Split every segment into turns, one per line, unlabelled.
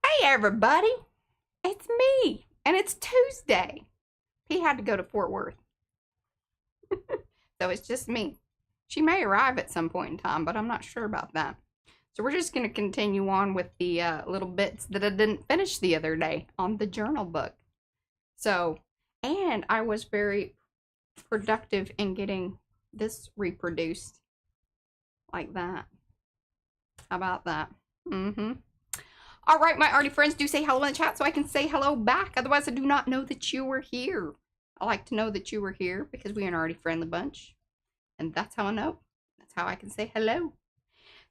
Hey everybody, it's me, and it's Tuesday. He had to go to Fort Worth, so it's just me. She may arrive at some point in time, but I'm not sure about that. So we're just going to continue on with the little bits that I didn't finish the other day on the journal book. So, and I was very productive in getting this reproduced like that. How about that? All right, my arty friends, do say hello in the chat so I can say hello back. Otherwise, I do not know that you were here. I like to know that you were here because we are an arty friendly bunch. And that's how I know. That's how I can say hello.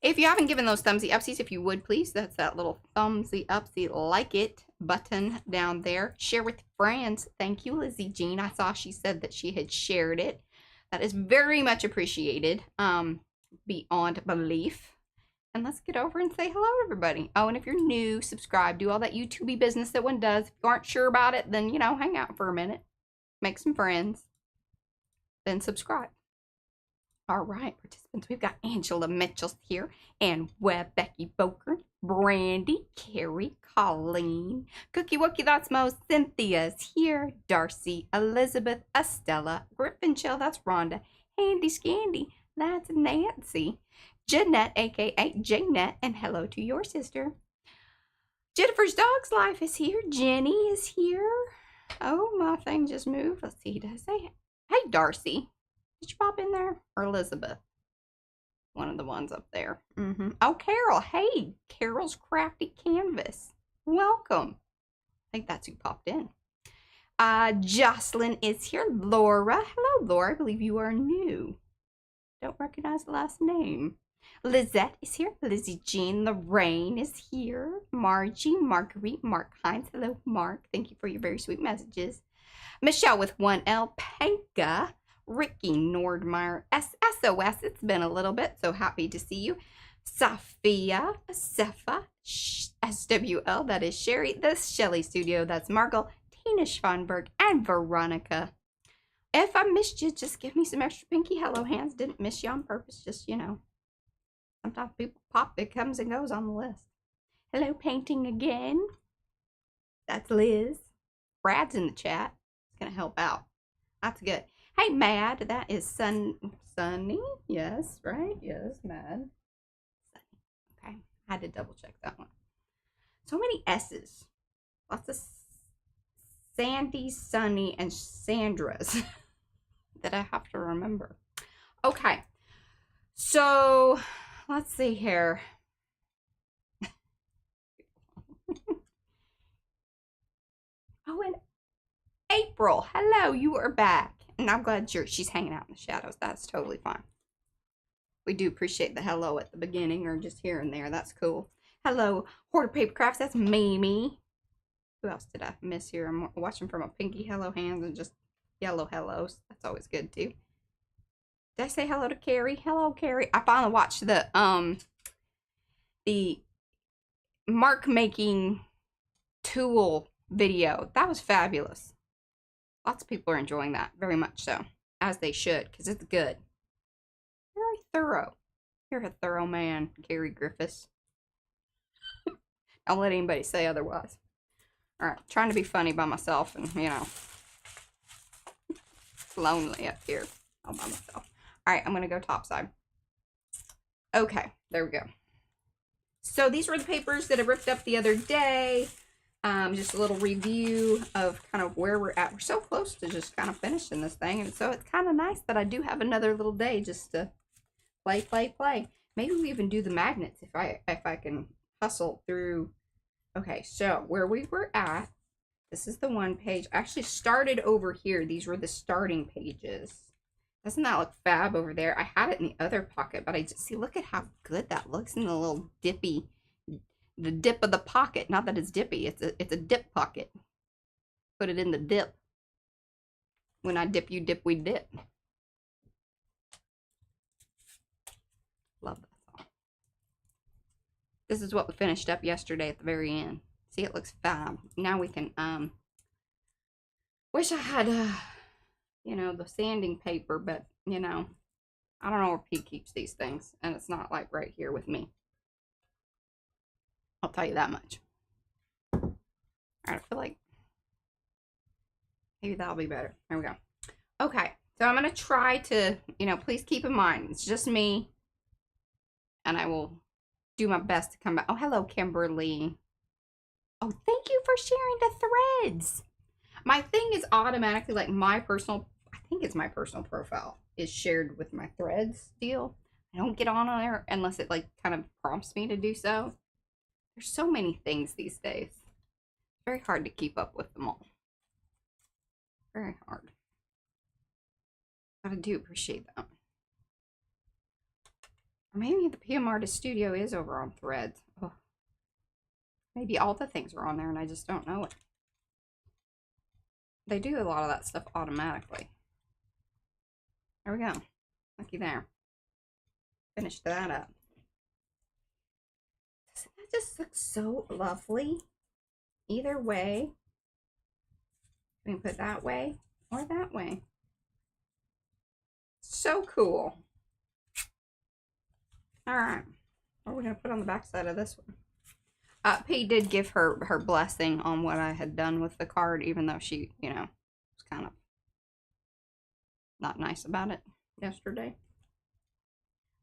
If you haven't given those thumbsy upsies, if you would please, that's that little thumbsy upsy like it button down there. Share with friends. Thank you, Lizzie Jean. I saw she said that she had shared it. That is very much appreciated. Beyond belief. And let's get over and say hello, everybody. Oh, and if you're new, subscribe. Do all that YouTubey business that one does. If you aren't sure about it, then, you know, hang out for a minute. Make some friends. Then subscribe. All right, participants. We've got Angela Mitchell's here. And Webb, Becky Boker, Brandy, Carrie, Colleen, Cookie Wookie, that's Mo, Cynthia's here. Darcy, Elizabeth, Estella, Griffin Chill, that's Rhonda. Handy Scandy, that's Nancy. Jeanette, aka Janet, and hello to your sister. Jennifer's Dog's Life is here. Jenny is here. Oh, my thing just moved. Let's see. Did I say, hey, Darcy? Did you pop in there? Or Elizabeth? One of the ones up there. Oh, Carol. Hey, Carol's Crafty Canvas. Welcome. I think that's who popped in. Jocelyn is here. Laura. Hello, Laura. I believe you are new. Don't recognize the last name. Lizette is here. Lizzie Jean. Lorraine is here. Margie, Marguerite, Mark Hines. Hello, Mark. Thank you for your very sweet messages. Michelle with 1L. Panka. Ricky Nordmeyer. SSOS. It's been a little bit, so happy to see you. Sophia. Sepha. SWL. That is Sherry. The Shelley Studio. That's Margot. Tina Schwanberg. And Veronica. If I missed you, just give me some extra pinky hello hands. Didn't miss you on purpose. Just, you know. Sometimes people pop. It comes and goes on the list. Hello, painting again. That's Liz. Brad's in the chat. It's going to help out. That's good. Hey, Mad. That is Sunny. Yes, right? Yes, Mad. Sunny. Okay. I had to double check that one. So many S's. Lots of Sandy, Sunny, and Sandra's that I have to remember. Okay. So, let's see here. Oh, and April. Hello, you are back. And I'm glad she's hanging out in the shadows. That's totally fine. We do appreciate the hello at the beginning or just here and there. That's cool. Hello, Hoarder Paper Crafts. That's Mimi. Who else did I miss here? I'm watching from a pinky hello hands and just yellow hellos. That's always good too. Did I say hello to Carrie? Hello, Carrie. I finally watched the mark making tool video. That was fabulous. Lots of people are enjoying that, very much so, as they should, because it's good. Very thorough. You're a thorough man, Gary Griffiths. Don't let anybody say otherwise. All right, trying to be funny by myself, and you know, it's lonely up here all by myself. All right, I'm gonna go topside. Okay, there we go. So these were the papers that I ripped up the other day. Just a little review of kind of where we're at. We're so close to just kind of finishing this thing, and so it's kind of nice that I do have another little day just to play. Maybe we even do the magnets if I can hustle through. Okay, so where we were at, this is the one page. I actually started over here. These were the starting pages. Doesn't that look fab over there? I had it in the other pocket, but I just see, look at how good that looks in the little dippy, the dip of the pocket. Not that it's dippy, it's a dip pocket. Put it in the dip. When I dip, you dip, we dip. Love that song. This is what we finished up yesterday at the very end. See, it looks fab. Now we can, wish I had, you know, the sanding paper, but, you know, I don't know where Pete keeps these things, and it's not like right here with me. I'll tell you that much. I feel like maybe that'll be better. There we go. Okay, so I'm going to try to, please keep in mind, it's just me. And I will do my best to come back. Oh, hello, Kimberly. Oh, thank you for sharing the threads. My thing is automatically like I think it's my personal profile is shared with my threads deal. I don't get on there unless it like kind of prompts me to do so. There's so many things these days. It's very hard to keep up with them all. Very hard. But I do appreciate that. Or maybe the PM Artist Studio is over on threads. Oh. Maybe all the things are on there and I just don't know it. They do a lot of that stuff automatically. There we go. Looky there. Finished that up. Doesn't that just look so lovely? Either way. We can put that way or that way. So cool. Alright. What are we going to put on the back side of this one? P did give her blessing on what I had done with the card, even though she, was kind of not nice about it yesterday.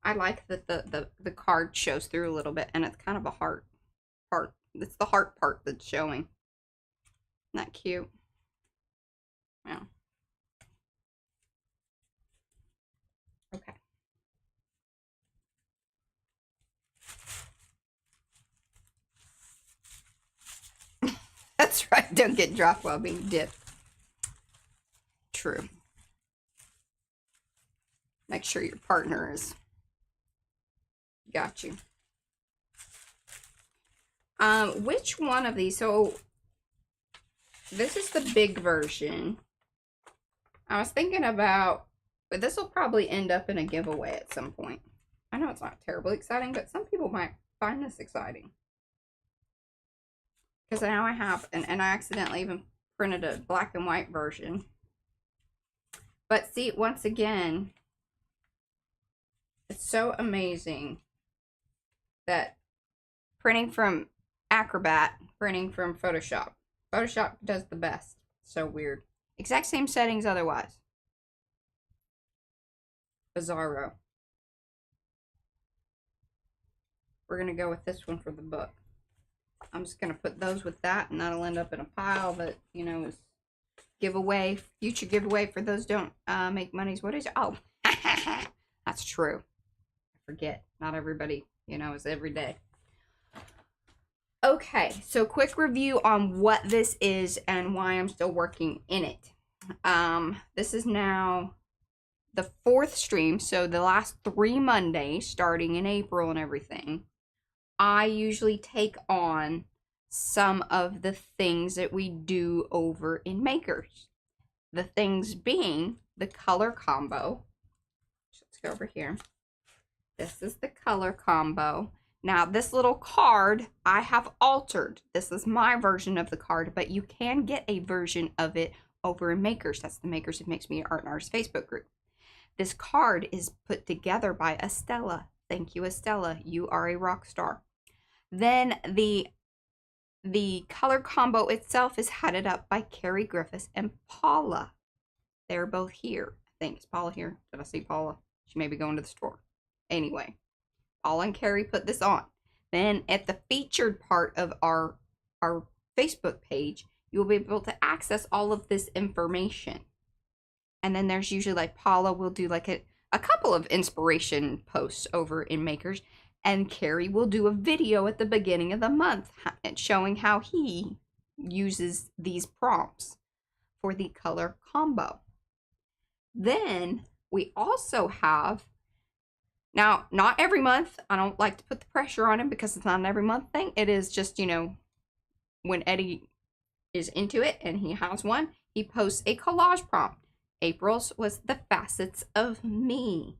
I like that the card shows through a little bit, and it's kind of a heart part. It's the heart part that's showing. Isn't that cute? Yeah. Okay. That's right. Don't get dropped while being dipped. True. Make sure your partner is got you. Which one of these? So this is the big version. I was thinking about, but this will probably end up in a giveaway at some point. I know it's not terribly exciting, but some people might find this exciting. Because now I have, and I accidentally even printed a black and white version. But see, once again, it's so amazing that printing from Acrobat, printing from Photoshop. Photoshop does the best. So weird. Exact same settings otherwise. Bizarro. We're going to go with this one for the book. I'm just going to put those with that, and that'll end up in a pile that, is giveaway, future giveaway for those don't make monies. What is it? Oh, that's true. I forget. Not everybody, is every day. Okay, so quick review on what this is and why I'm still working in it. This is now the 4th stream, so the last 3 Mondays, starting in April and everything. I usually take on some of the things that we do over in Makers. The things being the color combo. Let's go over here. This is the color combo. Now, this little card I have altered. This is my version of the card, but you can get a version of it over in Makers. That's the Makers Who Makes Me Art and Artist Facebook group. This card is put together by Estella. Thank you, Estella. You are a rock star. Then the color combo itself is headed up by Carrie Griffiths and Paula. They're both here. I think, is Paula here? Did I see Paula? She may be going to the store. Anyway, Paula and Carrie put this on. Then at the featured part of our Facebook page, you'll be able to access all of this information. And then there's usually like Paula will do like a couple of inspiration posts over in Makers. And Carrie will do a video at the beginning of the month showing how he uses these prompts for the color combo. Then we also have, now not every month, I don't like to put the pressure on him because it's not an every month thing. It is just, when Eddie is into it and he has one, he posts a collage prompt. April's was the facets of me.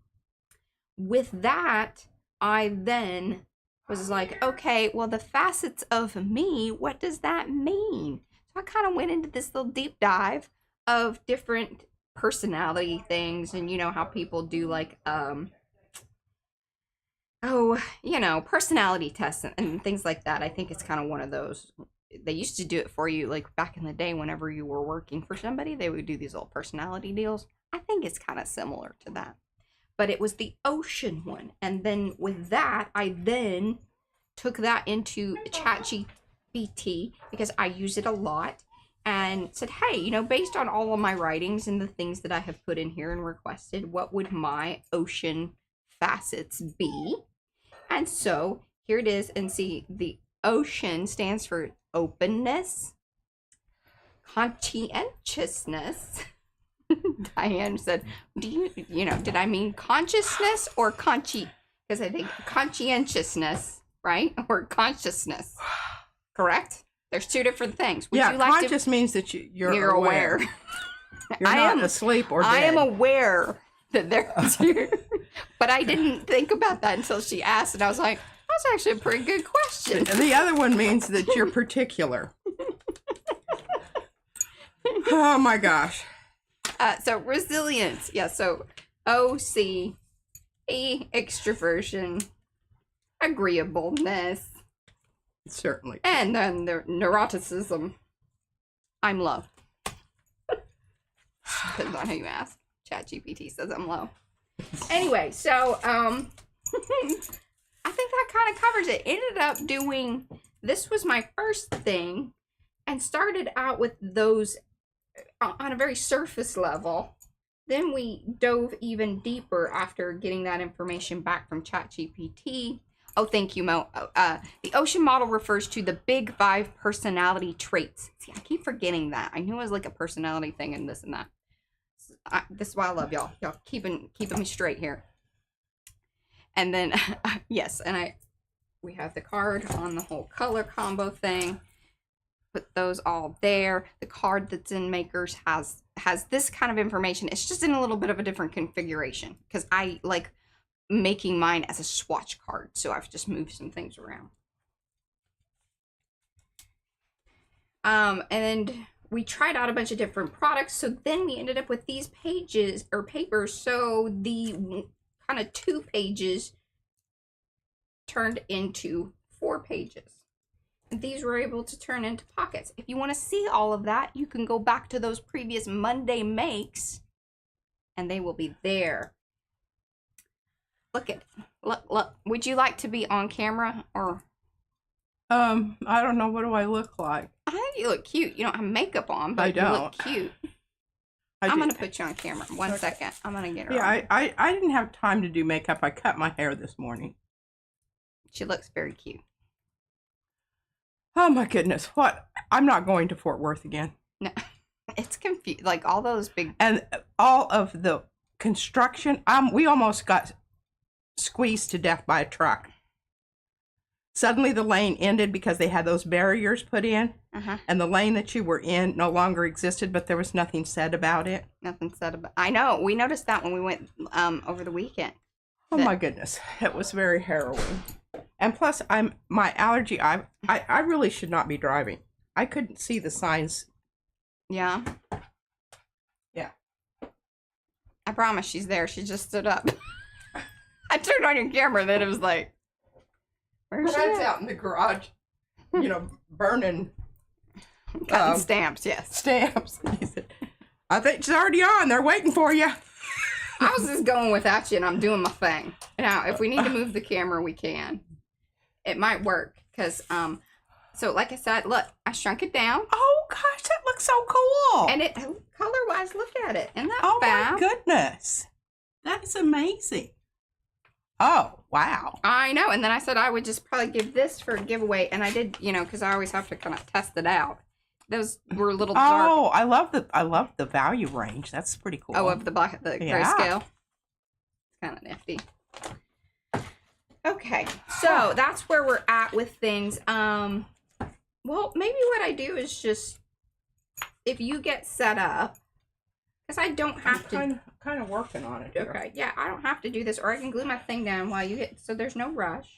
With that, I then was like, okay, well, the facets of me, what does that mean? So I kind of went into this little deep dive of different personality things and, how people do like, personality tests and things like that. I think it's kind of one of those. they used to do it for you, like back in the day whenever you were working for somebody, they would do these little personality deals. I think it's kind of similar to that. But it was the ocean one. And then with that, I then took that into ChatGPT because I use it a lot and said, hey, you know, based on all of my writings and the things that I have put in here and requested, what would my ocean facets be? And so here it is. And see, the ocean stands for openness, conscientiousness. Diane said, did I mean consciousness or because I think conscientiousness, right? Or consciousness, correct? There's two different things.
Would you like conscious means that you're aware. You're not asleep or dead.
I am aware that there's two, but I didn't think about that until she asked, and I was like, that's actually a pretty good question.
The other one means that you're particular. Oh my gosh.
So resilience, yeah. So OC, extroversion, agreeableness,
certainly,
and then the neuroticism. I'm low. Depends on who you ask. ChatGPT says I'm low. Anyway, so I think that kind of covers it. Ended up doing, this was my first thing, and started out with those on a very surface level. Then we dove even deeper after getting that information back from ChatGPT. Oh, thank you, Mo. The ocean model refers to the big 5 personality traits. See, I keep forgetting that. I knew it was like a personality thing and this and that. This is why I love y'all. Y'all keeping me straight here. And then, yes, and we have the card on the whole color combo thing. Put those all there. The card that's in Makers has this kind of information. It's just in a little bit of a different configuration because I like making mine as a swatch card, so I've just moved some things around. And we tried out a bunch of different products, so then we ended up with these pages or papers. So the kind of 2 pages turned into 4 pages. These were able to turn into pockets. If you want to see all of that, you can go back to those previous Monday makes and they will be there. Look. Would you like to be on camera or?
I don't know. What do I look like?
I think you look cute. You don't have makeup on, but
I don't.
You look cute. I'm going to put you on camera. One second. I'm going to get her on.
I didn't have time to do makeup. I cut my hair this morning.
She looks very cute.
Oh my goodness, what? I'm not going to Fort Worth again.
No, it's confused. Like all those big...
And all of the construction, we almost got squeezed to death by a truck. Suddenly the lane ended because they had those barriers put in. And the lane that you were in no longer existed, but there was nothing said about it.
Nothing said about I know, we noticed that when we went over the weekend.
Oh my goodness, it was very harrowing. And plus, my allergy. I really should not be driving. I couldn't see the signs.
Yeah.
Yeah.
I promise she's there. She just stood up. I turned on your camera, then it was like, where's she
out in the garage, burning.
Cutting stamps, yes.
Stamps. I think she's already on. They're waiting for you.
I was just going without you, and I'm doing my thing. Now, if we need to move the camera, we can. It might work, because, so like I said, look, I shrunk it down.
Oh, gosh, that looks so cool.
And it, color-wise, look at it. Isn't that fab?
Oh, my goodness. That is amazing. Oh, wow.
I know, and then I said I would just probably give this for a giveaway, and I did, because I always have to kind of test it out. Those were a little dark.
Oh, I love the value range. That's pretty cool.
Oh, of the grayscale. It's kind of nifty. Okay, so that's where we're at with things. Well, maybe what I do is just, if you get set up, because I don't have to.
Kind of working on it.
Okay, yeah, I don't have to do this, or I can glue my thing down while you get. So there's no rush.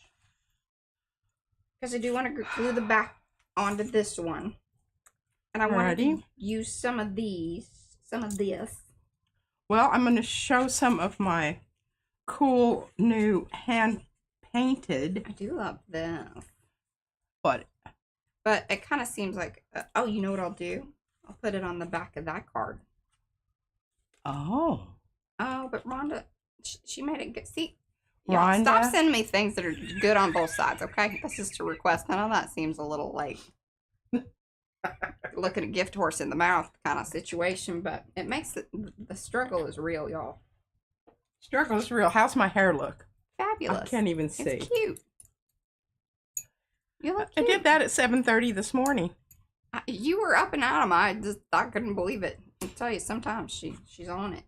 Because I do want to glue the back onto this one. And I want to use some of this.
Well, I'm going to show some of my cool new hand painted.
I do love this.
But
But it kind of seems like, oh, you know what I'll do? I'll put it on the back of that card.
Oh.
Oh, but Rhonda, she made it good. See,
Rhonda?
stop sending me things that are good on both sides, okay? That's just a request. I know that seems a little like looking a gift horse in the mouth kind of situation, but it makes it, the struggle is real, y'all.
Struggle is real. How's my hair look?
Fabulous.
I can't even see.
It's cute. You look cute.
I did that at 7:30 this morning.
You were up and out of my. I couldn't believe it. I tell you, sometimes she's on it.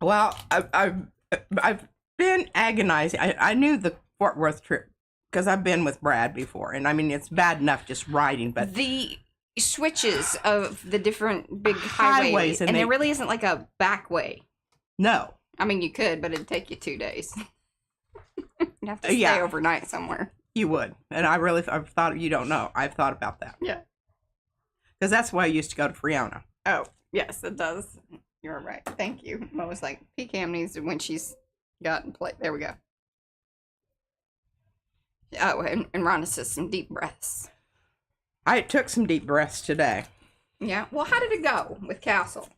Well, I've been agonizing. I knew the Fort Worth trip because I've been with Brad before, and I mean it's bad enough just riding, but
the switches of the different big highways and there really isn't like a back way.
No,
I mean you could, but it'd take you 2 days. You'd have to stay overnight somewhere.
You would, and I've thought, you don't know, I've thought about that.
Yeah,
because that's why I used to go to Friona.
Oh yes, it does. You're right. Thank you. I was like, PCAM needs to, when she's gotten play. There we go. Oh, and Rhonda says some deep breaths.
I took some deep breaths today.
Yeah. Well, how did it go with Castle?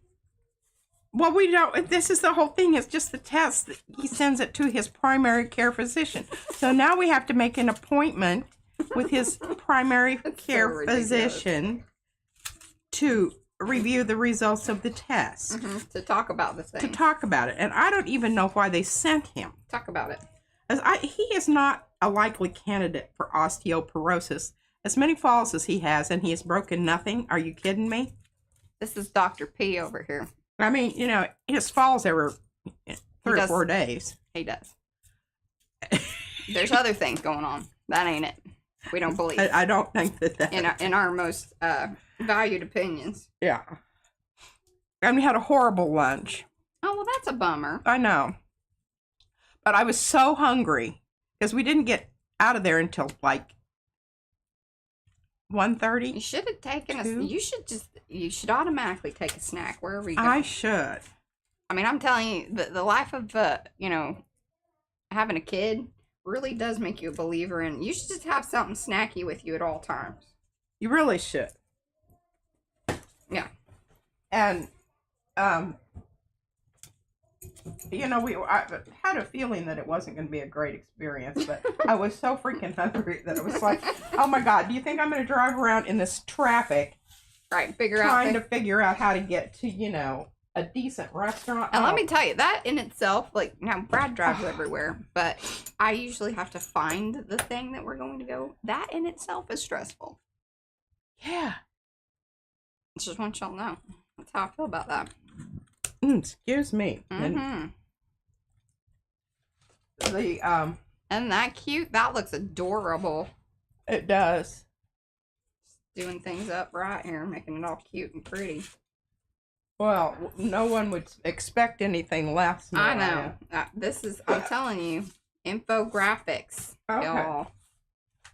Well, we don't. This is the whole thing. It's just the test. He sends it to his primary care physician. So now we have to make an appointment with his primary care physician to review the results of the test.
To talk about the thing.
To talk about it. And I don't even know why they sent him.
Talk about it.
As he is not a likely candidate for osteoporosis. As many falls as he has, and he has broken nothing. Are you kidding me?
This is Dr. P over here.
I mean, you know, his falls every 3 or 4 days.
He does. There's other things going on. That ain't it. We don't believe.
I don't think that.
In our most valued opinions.
Yeah. And we had a horrible lunch.
Oh, well, that's a bummer.
I know. But I was so hungry because we didn't get out of there until like 1:30.
You should have taken you should automatically take a snack wherever you go.
I should.
I mean, I'm telling you, the life of, having a kid really does make you a believer in, you should just have something snacky with you at all times.
You really should.
Yeah.
And, I had a feeling that it wasn't going to be a great experience, but I was so freaking hungry that it was like, oh my God, do you think I'm going to drive around in this traffic?
Right,
trying to figure out how to get to, a decent restaurant.
And let me tell you, that in itself, like, now Brad drives everywhere, but I usually have to find the thing that we're going to go. That in itself is stressful.
Yeah.
Just want y'all to know. That's how I feel about that.
Excuse me.
And
the
and that cute? That looks adorable.
It does.
Just doing things up right here, making it all cute and pretty.
Well, no one would expect anything less.
Mariah. I know. This is, I'm telling you, infographics.
Okay.
Y'all.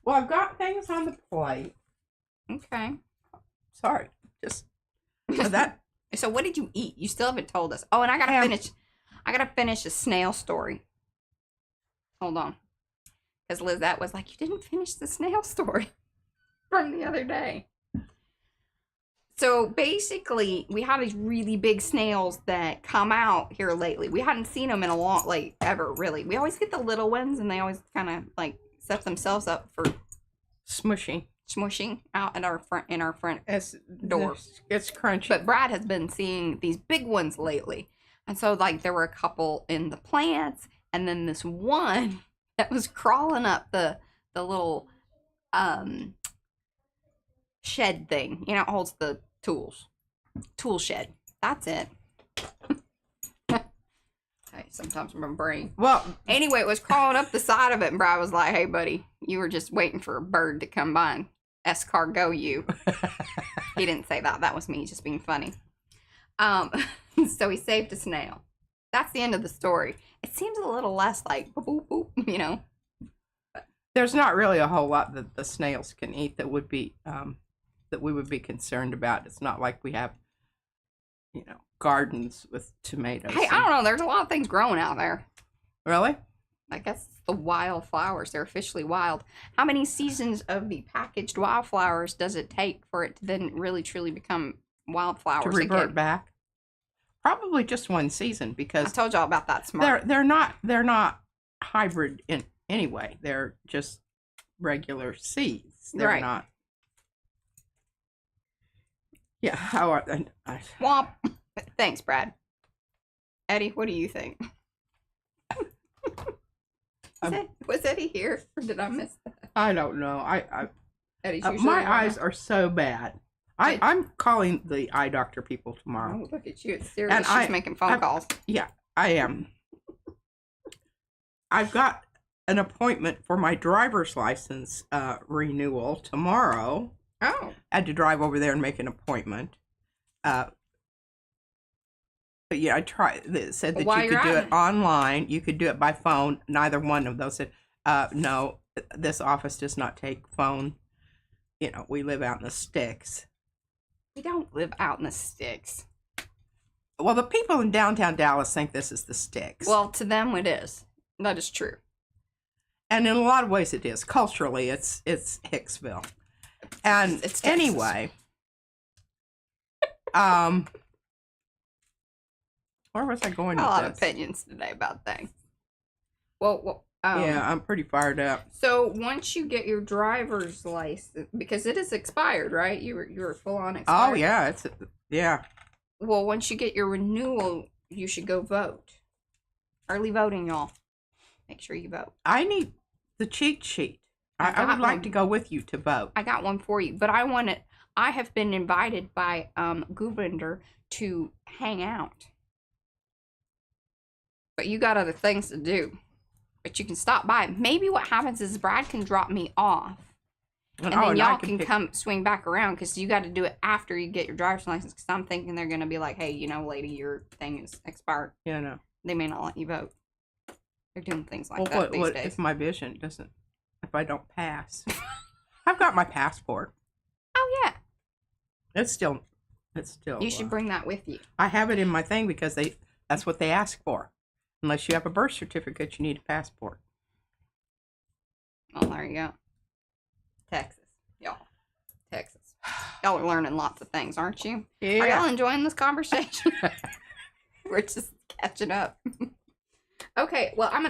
Well, I've got things on the plate.
Okay.
Sorry. Just that.
So what did you eat? You still haven't told us. Oh, and I gotta finish a snail story. Hold on. Because Lizette was like, you didn't finish the snail story from the other day. So basically, we have these really big snails that come out here lately. We hadn't seen them in a long, ever, really. We always get the little ones, and they always kind of, set themselves up for smushing out in our front door.
It's crunchy.
But Brad has been seeing these big ones lately. And so, there were a couple in the plants, and then this one that was crawling up the little, shed thing. It holds the tools. Tool shed. That's it. Hey, sometimes my brain.
Well,
anyway, it was crawling up the side of it, and Brad was like, hey, buddy, you were just waiting for a bird to come by and escargot you. He didn't say that. That was me just being funny. So he saved a snail. That's the end of the story. It seems a little less like boop, boop, boop, But
there's not really a whole lot that the snails can eat that would be that we would be concerned about. It's not like we have, gardens with tomatoes.
Hey, I don't know. There's a lot of things growing out there.
Really?
I guess the wildflowers. They're officially wild. How many seasons of the packaged wildflowers does it take for it to then really truly become wildflowers
To revert
again?
back. Probably just one season
I
because
told y'all about that smart.
they're not hybrid in any way. They're just regular seeds. They're
Right.
not. Yeah. How are
Womp. Thanks, Brad. Eddie, what do you think? Was Eddie here, or did I miss that?
I don't know.
Eddie's
My eyes are so bad. I'm calling the eye doctor people tomorrow.
Oh, look at you. It's serious.
And
She's making phone calls.
Yeah, I am. I've got an appointment for my driver's license renewal tomorrow.
Oh.
I had to drive over there and make an appointment. But yeah, I tried. It said that you could do it online. You could do it by phone. Neither one of those said, no, this office does not take phone. You know, we live out in the sticks.
We don't live out in the sticks.
Well, the people in downtown Dallas think this is the sticks.
Well, to them it is. That is true.
And in a lot of ways it is. Culturally, it's Hicksville. And
it's
anyway, where was I going with
a lot
this?
of opinions today about things. Well,
yeah, I'm pretty fired up.
So once you get your driver's license, because it is expired, right? You were full on expired.
Oh yeah, yeah.
Well, once you get your renewal, you should go vote. Early voting, y'all. Make sure you vote.
I need the cheat sheet. I would like to go with you to vote.
I got one for you, but I have been invited by Gouverneur to hang out. But you got other things to do. But you can stop by. Maybe what happens is Brad can drop me off. And then y'all can come swing back around because you got to do it after you get your driver's license. Because I'm thinking they're going to be like, hey, you know, lady, your thing is expired.
Yeah, no.
They may not let you vote. They're doing things like that these days.
If my vision doesn't, if I don't pass? I've got my passport.
Oh, yeah.
It's still.
You should bring that with you.
I have it in my thing because that's what they ask for. Unless you have a birth certificate, you need a passport.
Oh, there you go. Texas. Y'all. Texas. Y'all are learning lots of things, aren't you?
Yeah.
Are y'all enjoying this conversation? We're just catching up. Okay, well, I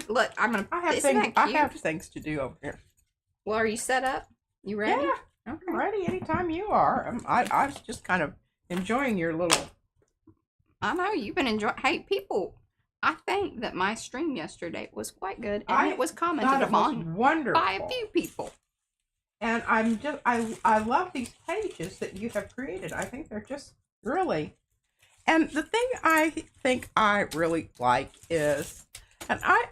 have things to do over here.
Well, are you set up? You ready?
Yeah. Okay. I'm ready anytime you are. I was just kind of enjoying your little...
I know, you've been enjoying... Hey, people... I think that my stream yesterday was quite good, and it was commented upon by a few people.
And I love these pages that you have created. I think they're just really... And the thing I think I really like is, and I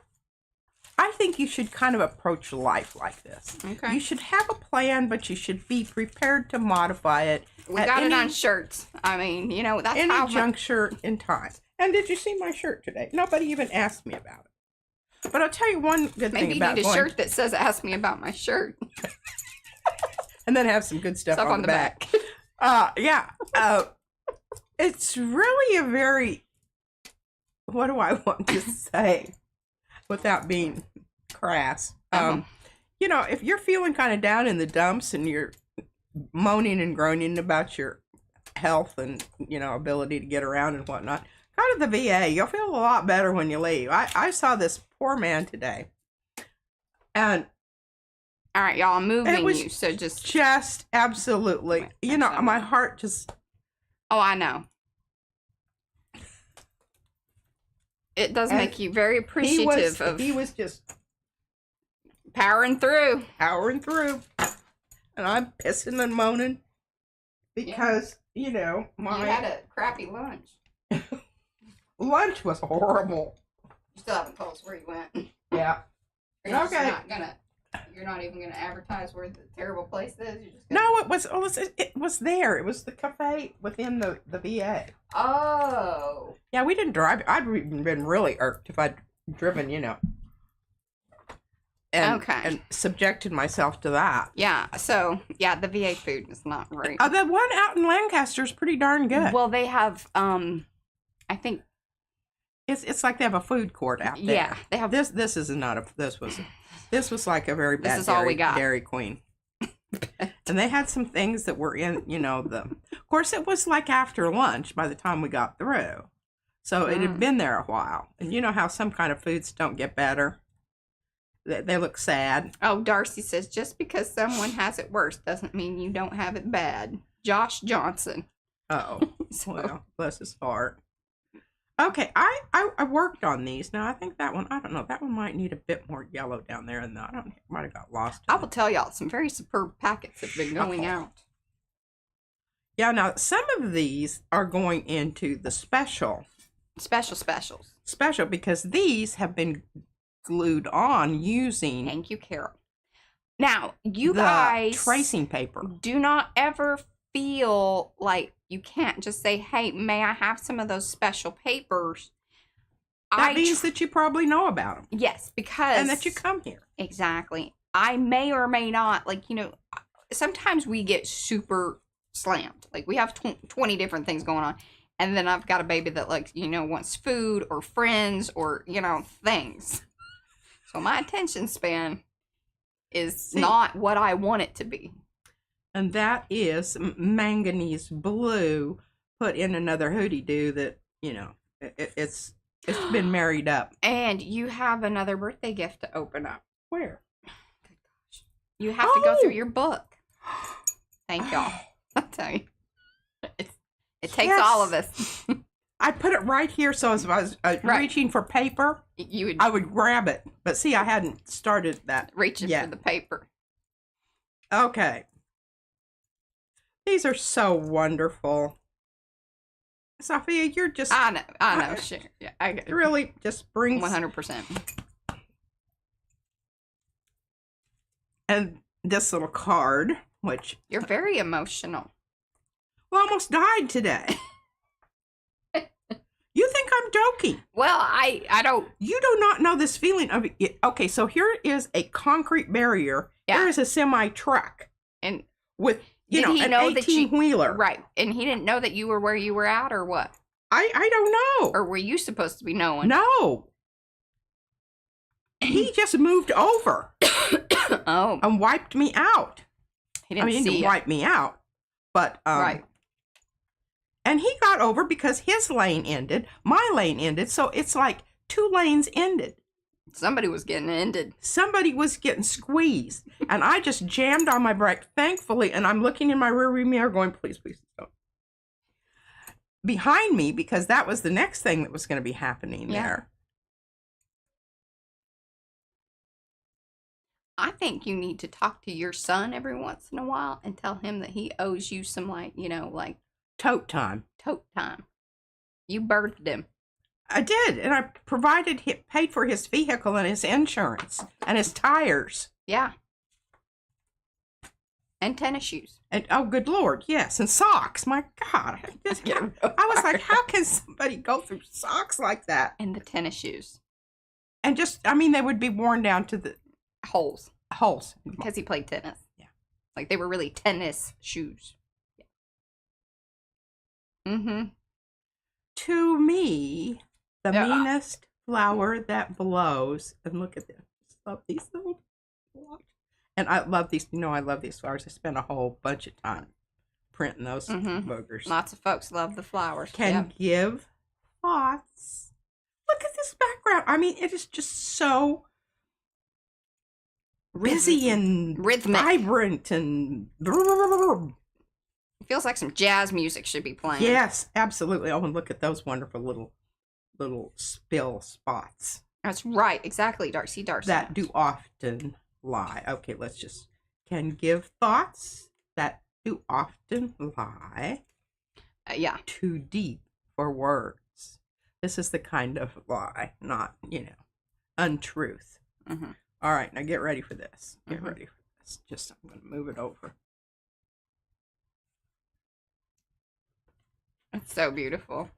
think you should kind of approach life like this.
Okay.
You should have a plan, but you should be prepared to modify it.
We got it on shirts. I mean, you know, that's
any juncture in time. And did you see my shirt today? Nobody even asked me about it. But I'll tell you one good thing about
maybe you need a shirt that says "Ask me about my shirt,"
and then have some good stuff on the back. Yeah. It's really a very, what do I want to say without being crass? You know, if you're feeling kind of down in the dumps and you're moaning and groaning about your health and, you know, ability to get around and whatnot, go to the VA. You'll feel a lot better when you leave. I saw this poor man today. And
all right, y'all, I'm moving you, so just
absolutely, you know, my heart just...
Oh, I know. It does make you very appreciative of...
He was just...
powering through.
And I'm pissing and moaning because, you know,
You had a crappy lunch.
Lunch was horrible.
You still haven't told us where you went.
Yeah.
Okay. You're not even gonna advertise where the terrible place is. You're just
No, it was there. It was the cafe within the VA.
Oh.
Yeah, we didn't drive. I'd been really irked if I'd driven, you know. And subjected myself to that.
Yeah. So yeah, the VA food is not great.
The one out in Lancaster is pretty darn good.
Well, they have I think
It's like they have a food court out there.
Yeah, they have
this is not a this was like a very bad
this is all we got.
Dairy Queen. And they had some things that were in, of course it was like after lunch by the time we got through. So it had been there a while. And you know how some kind of foods don't get better? They look sad.
Oh, Darcy says, just because someone has it worse doesn't mean you don't have it bad. Josh Johnson.
Oh, well, bless his heart. Okay, I worked on these. Now, I think that one, I don't know, that one might need a bit more yellow down there. And I don't know, it might have got lost.
I will tell y'all, some very superb packets have been going out.
Yeah, now, some of these are going into the specials.
Special,
because these have been glued on using...
Thank you, Carol. Now, you guys...
tracing paper.
Do not ever feel like you can't just say, hey, may I have some of those special papers?
That means that you probably know about them.
Yes, because...
And that you come here.
Exactly. I may or may not, sometimes we get super slammed. Like, we have 20 different things going on. And then I've got a baby that, wants food or friends or, things. So my attention span is not what I want it to be.
And that is manganese blue put in another hoodie doo that, it's been married up.
And you have another birthday gift to open up.
Where?
Good gosh. You have to go through your book. Thank y'all. I'll tell you. It takes all of us.
I put it right here, so as I was reaching for paper, I would grab it. But see, I hadn't started that
reaching for the paper.
Okay. These are so wonderful. Sophia, you're just...
I know, sure. Yeah,
it really just brings...
100%.
And this little card, which...
You're very emotional.
Well, I almost died today. You think I'm joking?
Well, I don't...
You do not know this feeling of... Okay, so here is a concrete barrier. Yeah. Here is a semi-truck.
And
with... an 18-wheeler.
Right. And he didn't know that you were where you were at, or what?
I don't know.
Or were you supposed to be knowing?
No. He just moved over.
Oh.
And wiped me out.
He didn't
wipe me out. But,
right.
And he got over because his lane ended. My lane ended. So it's like 2 lanes ended.
Somebody was getting ended.
Somebody was getting squeezed. And I just jammed on my brake, thankfully. And I'm looking in my rearview mirror going, please, please don't. Behind me, because that was the next thing that was going to be happening there.
I think you need to talk to your son every once in a while and tell him that he owes you some,
tote time.
Tote time. You birthed him.
I did, and I paid for his vehicle and his insurance and his tires.
Yeah. And tennis shoes.
And oh, good Lord, yes, and socks. My God, I was like, how can somebody go through socks like that?
And the tennis shoes.
And they would be worn down to the
holes.
Because
he played tennis. Yeah. Like they were really tennis shoes. Yeah. Mm-hmm.
To me, the meanest flower that blows. And look at this. I love these little flowers. And I love these. I love these flowers. I spent a whole bunch of time printing those boogers.
Lots of folks love the flowers.
Can give thoughts. Look at this background. It is just so busy and
rhythmic,
vibrant, and
it feels like some jazz music should be playing.
Yes, absolutely. Oh, and look at those wonderful little spill spots.
That's right, exactly, Darcy.
That do often lie. Okay, let's just can give thoughts that do often lie.
Yeah.
Too deep for words. This is the kind of lie, not untruth.
Mm-hmm.
All right, now get ready for this. Get ready for this. I'm going to move it over.
It's so beautiful.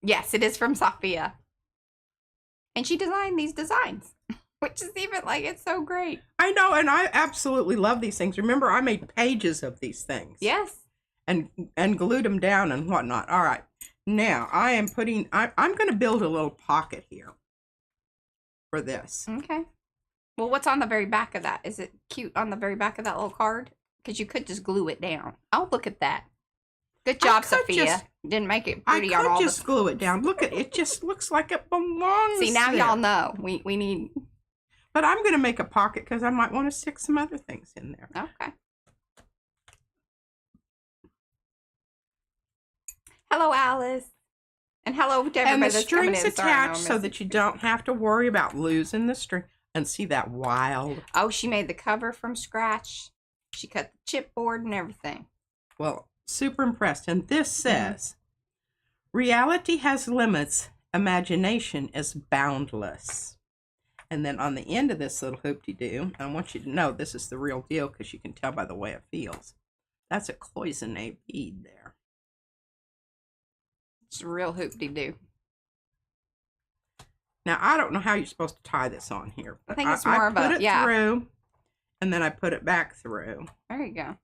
Yes, it is from Sophia. And she designed these designs, which is even it's so great.
I know, and I absolutely love these things. Remember, I made pages of these things.
Yes.
And glued them down and whatnot. All right. Now, I'm going to build a little pocket here for this.
Okay. Well, what's on the very back of that? Is it cute on the very back of that little card? Because you could just glue it down. Oh, look at that. Good job, Sophia. Didn't make it pretty on all
I could just glue it down. Look at it. It just looks like it belongs.
See, now y'all know. We need...
But I'm going to make a pocket because I might want to stick some other things in there.
Okay. Hello, Alice. And hello to everybody.
And the
that's coming in.
string's attached so that you don't have to worry about losing the string. And see that wild.
Oh, she made the cover from scratch. She cut the chipboard and everything.
Well, super impressed. And this says, reality has limits. Imagination is boundless. And then on the end of this little hoop-de-doo, I want you to know this is the real deal because you can tell by the way it feels. That's a cloisonne bead there.
It's a real hoop-de-doo.
Now, I don't know how you're supposed to tie this on here.
I think it's more of a,
I put it through, and then I put it back through.
There you go.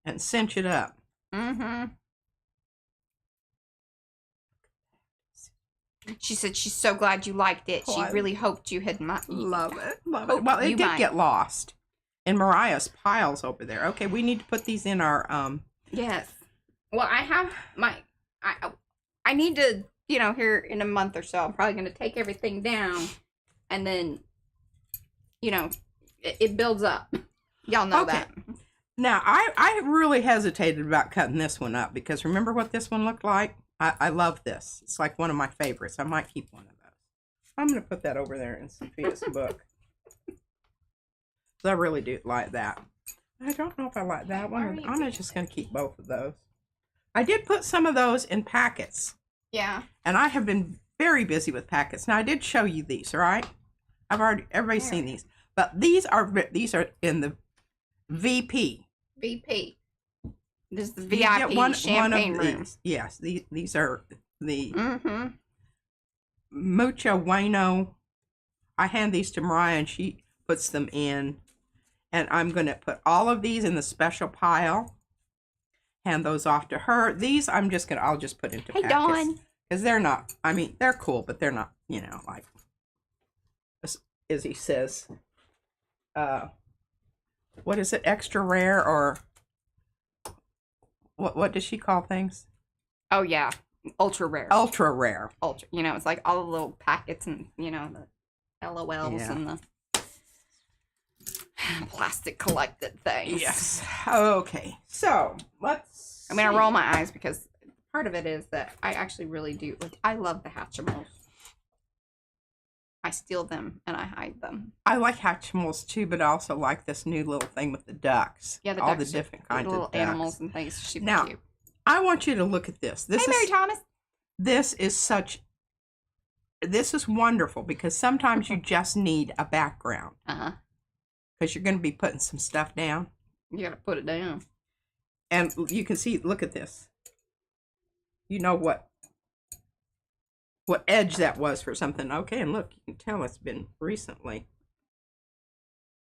And cinch it up.
Mm-hmm. She said she's so glad you liked it. She really hoped you had...
Love it. Love it. Well, it did get lost in Mariah's piles over there. Okay, we need to put these in our...
Yes. Well, I have my... I need to, you know, here in a month or so, I'm probably going to take everything down, and then, you know, it builds up. Y'all know that.
Now, I really hesitated about cutting this one up, because remember what this one looked like? I love this. It's like one of my favorites. I might keep one of those. I'm going to put that over there in Sophia's book. I really do like that. I don't know if I like that one. I'm just going to keep both of those. I did put some of those in packets.
Yeah.
And I have been very busy with packets. Now, I did show you these, right? Everybody's seen these. But these are in the VP.
VP. This is the VIP champagne room.
Yes, these are the Mucho Bueno. I hand these to Mariah and she puts them in. And I'm going to put all of these in the special pile. Hand those off to her. These I'll just put into packets.
Dawn.
Because they're not, I mean, they're cool, but they're not, you know, like, as he says, what is it, extra rare, or what does she call things?
Oh, yeah, ultra rare.
Ultra rare.
Ultra, you know, it's like all the little packets and, you know, the LOLs and the plastic collected things.
Yes. Okay, so let's
I mean, I roll my eyes because part of it is that I actually really do. I love the Hatchimals. I steal them and I hide them.
I like Hatchimals too, but I also like this new little thing with the ducks.
Yeah,
all the different kinds of
little
ducks.
Animals and things. Super
now,
cute.
I want you to look at this. This
hey, Mary Thomas.
This is wonderful because sometimes you just need a background. Because you're going to be putting some stuff down.
You got to put it down.
And you can see, look at this. You know what edge that was for something. Okay, and look, you can tell it's been recently.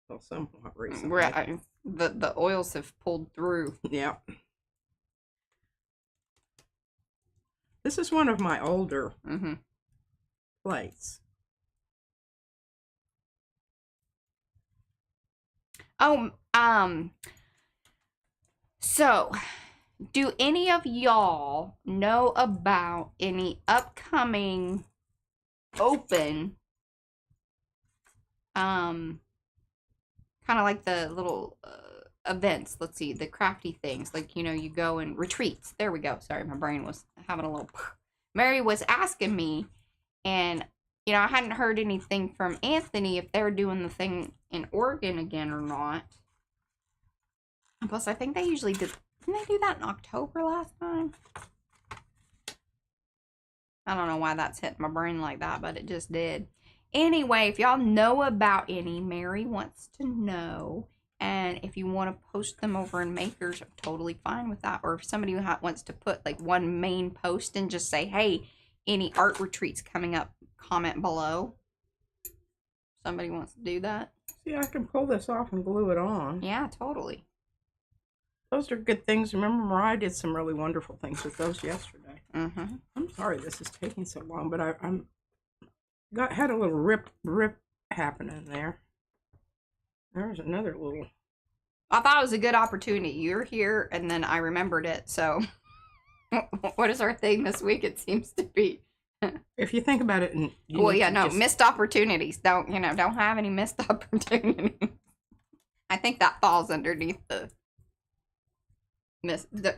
Well, somewhat recently.
Right. The oils have pulled through.
Yeah. This is one of my older plates.
Oh, so, do any of y'all know about any upcoming open, kind of like the little events? Let's see, the crafty things, like, you know, you go and retreats. There we go. Sorry, my brain was having a little... Mary was asking me, and, you know, I hadn't heard anything from Anthony if they're doing the thing in Oregon again or not. Plus, I think they usually did... Didn't they do that in October last time? I don't know why that's hitting my brain like that, but it just did. Anyway, if y'all know about any, Mary wants to know. And if you want to post them over in Makers, I'm totally fine with that. Or if somebody wants to put like one main post and just say, hey, any art retreats coming up, comment below. Somebody wants to do that.
See, I can pull this off and glue it on.
Yeah, totally.
Those are good things. Remember, Mariah did some really wonderful things with those yesterday.
Mm-hmm.
I'm sorry this is taking so long, but had a little rip happening there. There's another little.
I thought it was a good opportunity. You're here, and then I remembered it. So, what is our thing this week? It seems to be.
If you think about it,
missed opportunities. Don't have any missed opportunities. I think that falls underneath the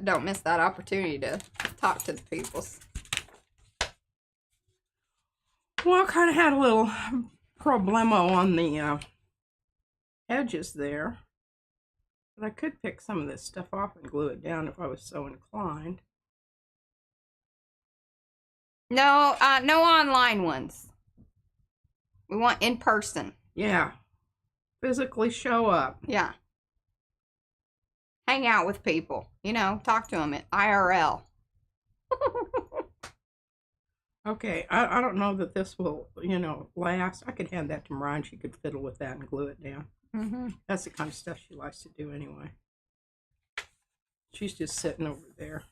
don't miss that opportunity to talk to the people.
Well, I kind of had a little problemo on the edges there. But I could pick some of this stuff off and glue it down if I was so inclined.
No, no online ones. We want in person.
Yeah. Physically show up.
Yeah. Hang out with people. Talk to them at IRL.
Okay, I don't know that this will, last. I could hand that to Mariah and she could fiddle with that and glue it down.
Mm-hmm.
That's the kind of stuff she likes to do anyway. She's just sitting over there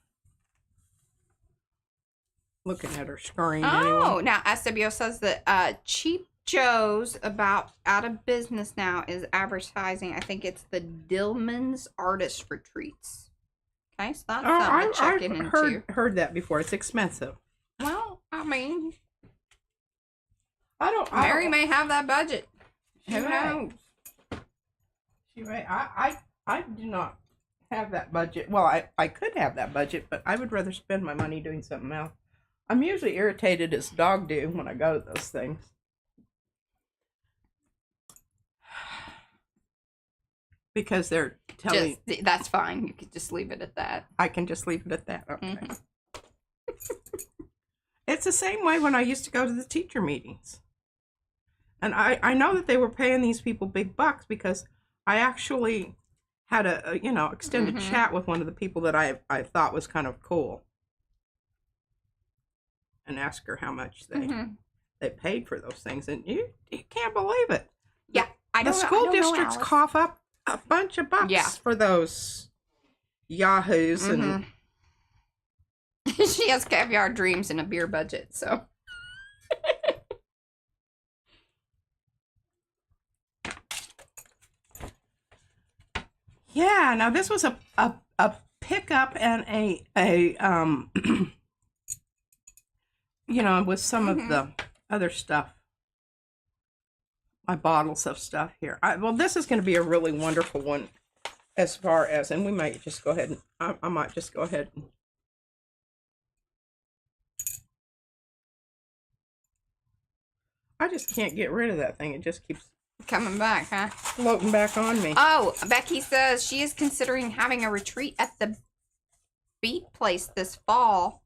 looking at her screen.
Oh, now SWO says that Cheap Joe's about out of business now is advertising. I think it's the Dillman's Artist Retreats. Okay, so that's something to check into.
I've heard that before. It's expensive.
Well, I mean,
Mary
may have that budget. Who knows?
She may. I do not have that budget. Well, I could have that budget, but I would rather spend my money doing something else. I'm usually irritated as dog do when I go to those things. Because they're telling...
That's fine. You could just leave it at that.
I can just leave it at that. Okay.
Mm-hmm.
It's the same way when I used to go to the teacher meetings. And I know that they were paying these people big bucks because I actually had a extended chat with one of the people that I thought was kind of cool. And asked her how much they paid for those things. And you can't believe it.
Yeah.
The school districts cough up a bunch of bucks for those yahoos and
she has caviar dreams and a beer budget, so
yeah. Now this was a pickup and a with some of the other stuff. My bottles of stuff here. Well, this is going to be a really wonderful one as far as, and we might just go ahead and, I might just go ahead and, I just can't get rid of that thing. It just keeps
coming back, huh?
Floating back on me.
Oh, Becky says she is considering having a retreat at the Beat Place this fall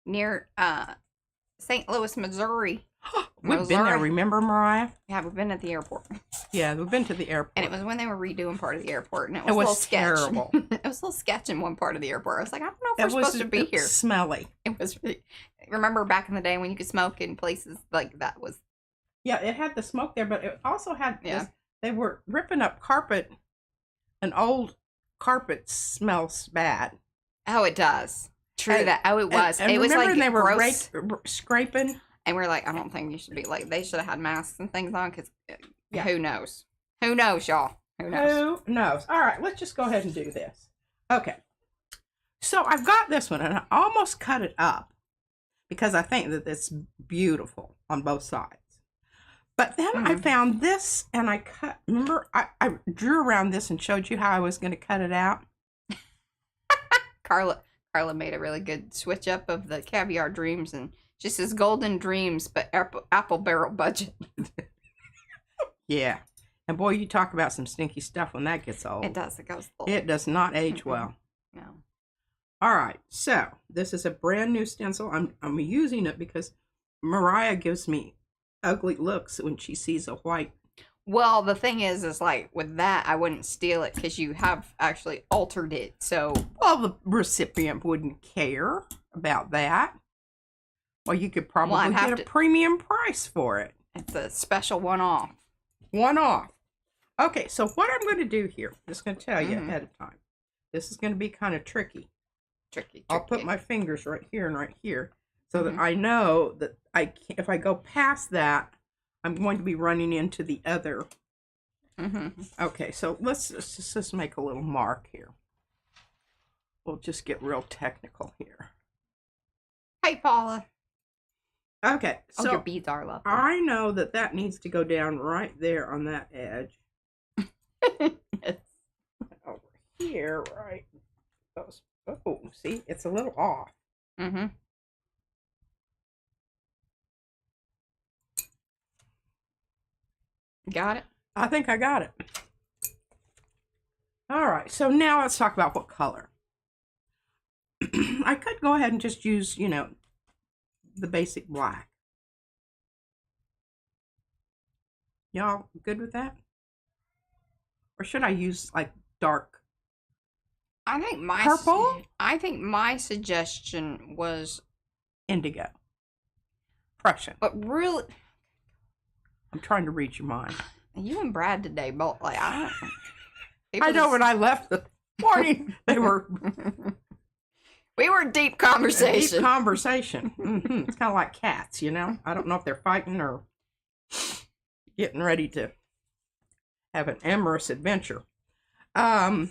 near St. Louis, Missouri.
We've been there, remember, Mariah?
Yeah, we've been at the airport.
Yeah, we've been to the airport.
And it was when they were redoing part of the airport, and it was,
a
little
terrible.
It was a little sketch in one part of the airport. I was like, I don't know if we're supposed to be here.
Smelly.
It was. Remember back in the day when you could smoke in places like that was.
Yeah, it had the smoke there, but it also had this. They were ripping up carpet, and old carpet smells bad.
Oh, it does. True that. Oh, it was.
And
it was like
they were
gross.
Scraping.
And we're like, I don't think you should be like, they should have had masks and things on because who knows? Who knows, y'all? Who knows?
Who knows? All right, let's just go ahead and do this. Okay. So I've got this one and I almost cut it up because I think that it's beautiful on both sides. But then I found this and I cut, remember, I drew around this and showed you how I was going to cut it out.
Carla made a really good switch up of the caviar dreams and just says golden dreams, but apple barrel budget.
Yeah. And boy, you talk about some stinky stuff when that gets old.
It does. It goes old.
It does not age well.
No.
All right. So this is a brand new stencil. I'm using it because Mariah gives me ugly looks when she sees a white.
Well, the thing is like with that, I wouldn't steal it because you have actually altered it. So.
Well, the recipient wouldn't care about that. Well, you could probably get a premium price for it.
It's a special one-off.
One-off. Okay, so what I'm going to do here, I'm just going to tell you ahead of time. This is going to be kind of tricky.
Tricky.
I'll put my fingers right here and right here so that I know that if I go past that, I'm going to be running into the other. Okay, so let's just make a little mark here. We'll just get real technical here.
Hey, Paula.
Okay, so
your beads are lovely.
I know that needs to go down right there on that edge.
Yes.
Over here, right? Those. Oh, see, it's a little off.
Got it?
I think I got it. All right, so now let's talk about what color. I could go ahead and just use, you know, the basic black. Y'all good with that? Or should I use like dark purple?
I think my suggestion was
indigo. Prussian.
But really,
I'm trying to read your mind.
You and Brad today both like I
know when I left the morning they were
we were in deep conversation.
Deep conversation. It's kind of like cats, you know. I don't know if they're fighting or getting ready to have an amorous adventure. Neither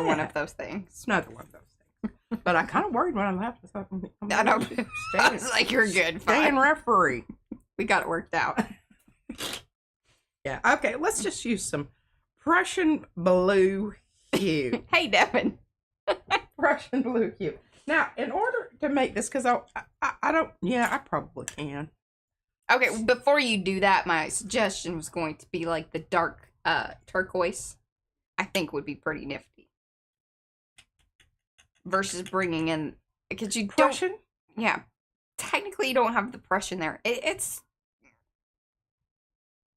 one of those things.
Neither one of those things. But I kind of worried when I left. I thought,
I was like, you're good.
Staying referee.
We got it worked out.
Yeah. Okay. Let's just use some Prussian blue hue.
Hey, Devin.
Prussian blue hue. Now, in order to make this, because I don't. Yeah, I probably can.
Okay. Before you do that, my suggestion was going to be like the dark turquoise. I think would be pretty nifty. Versus bringing in, because you
Prussian?
don't. Yeah. Technically, you don't have the Prussian there. It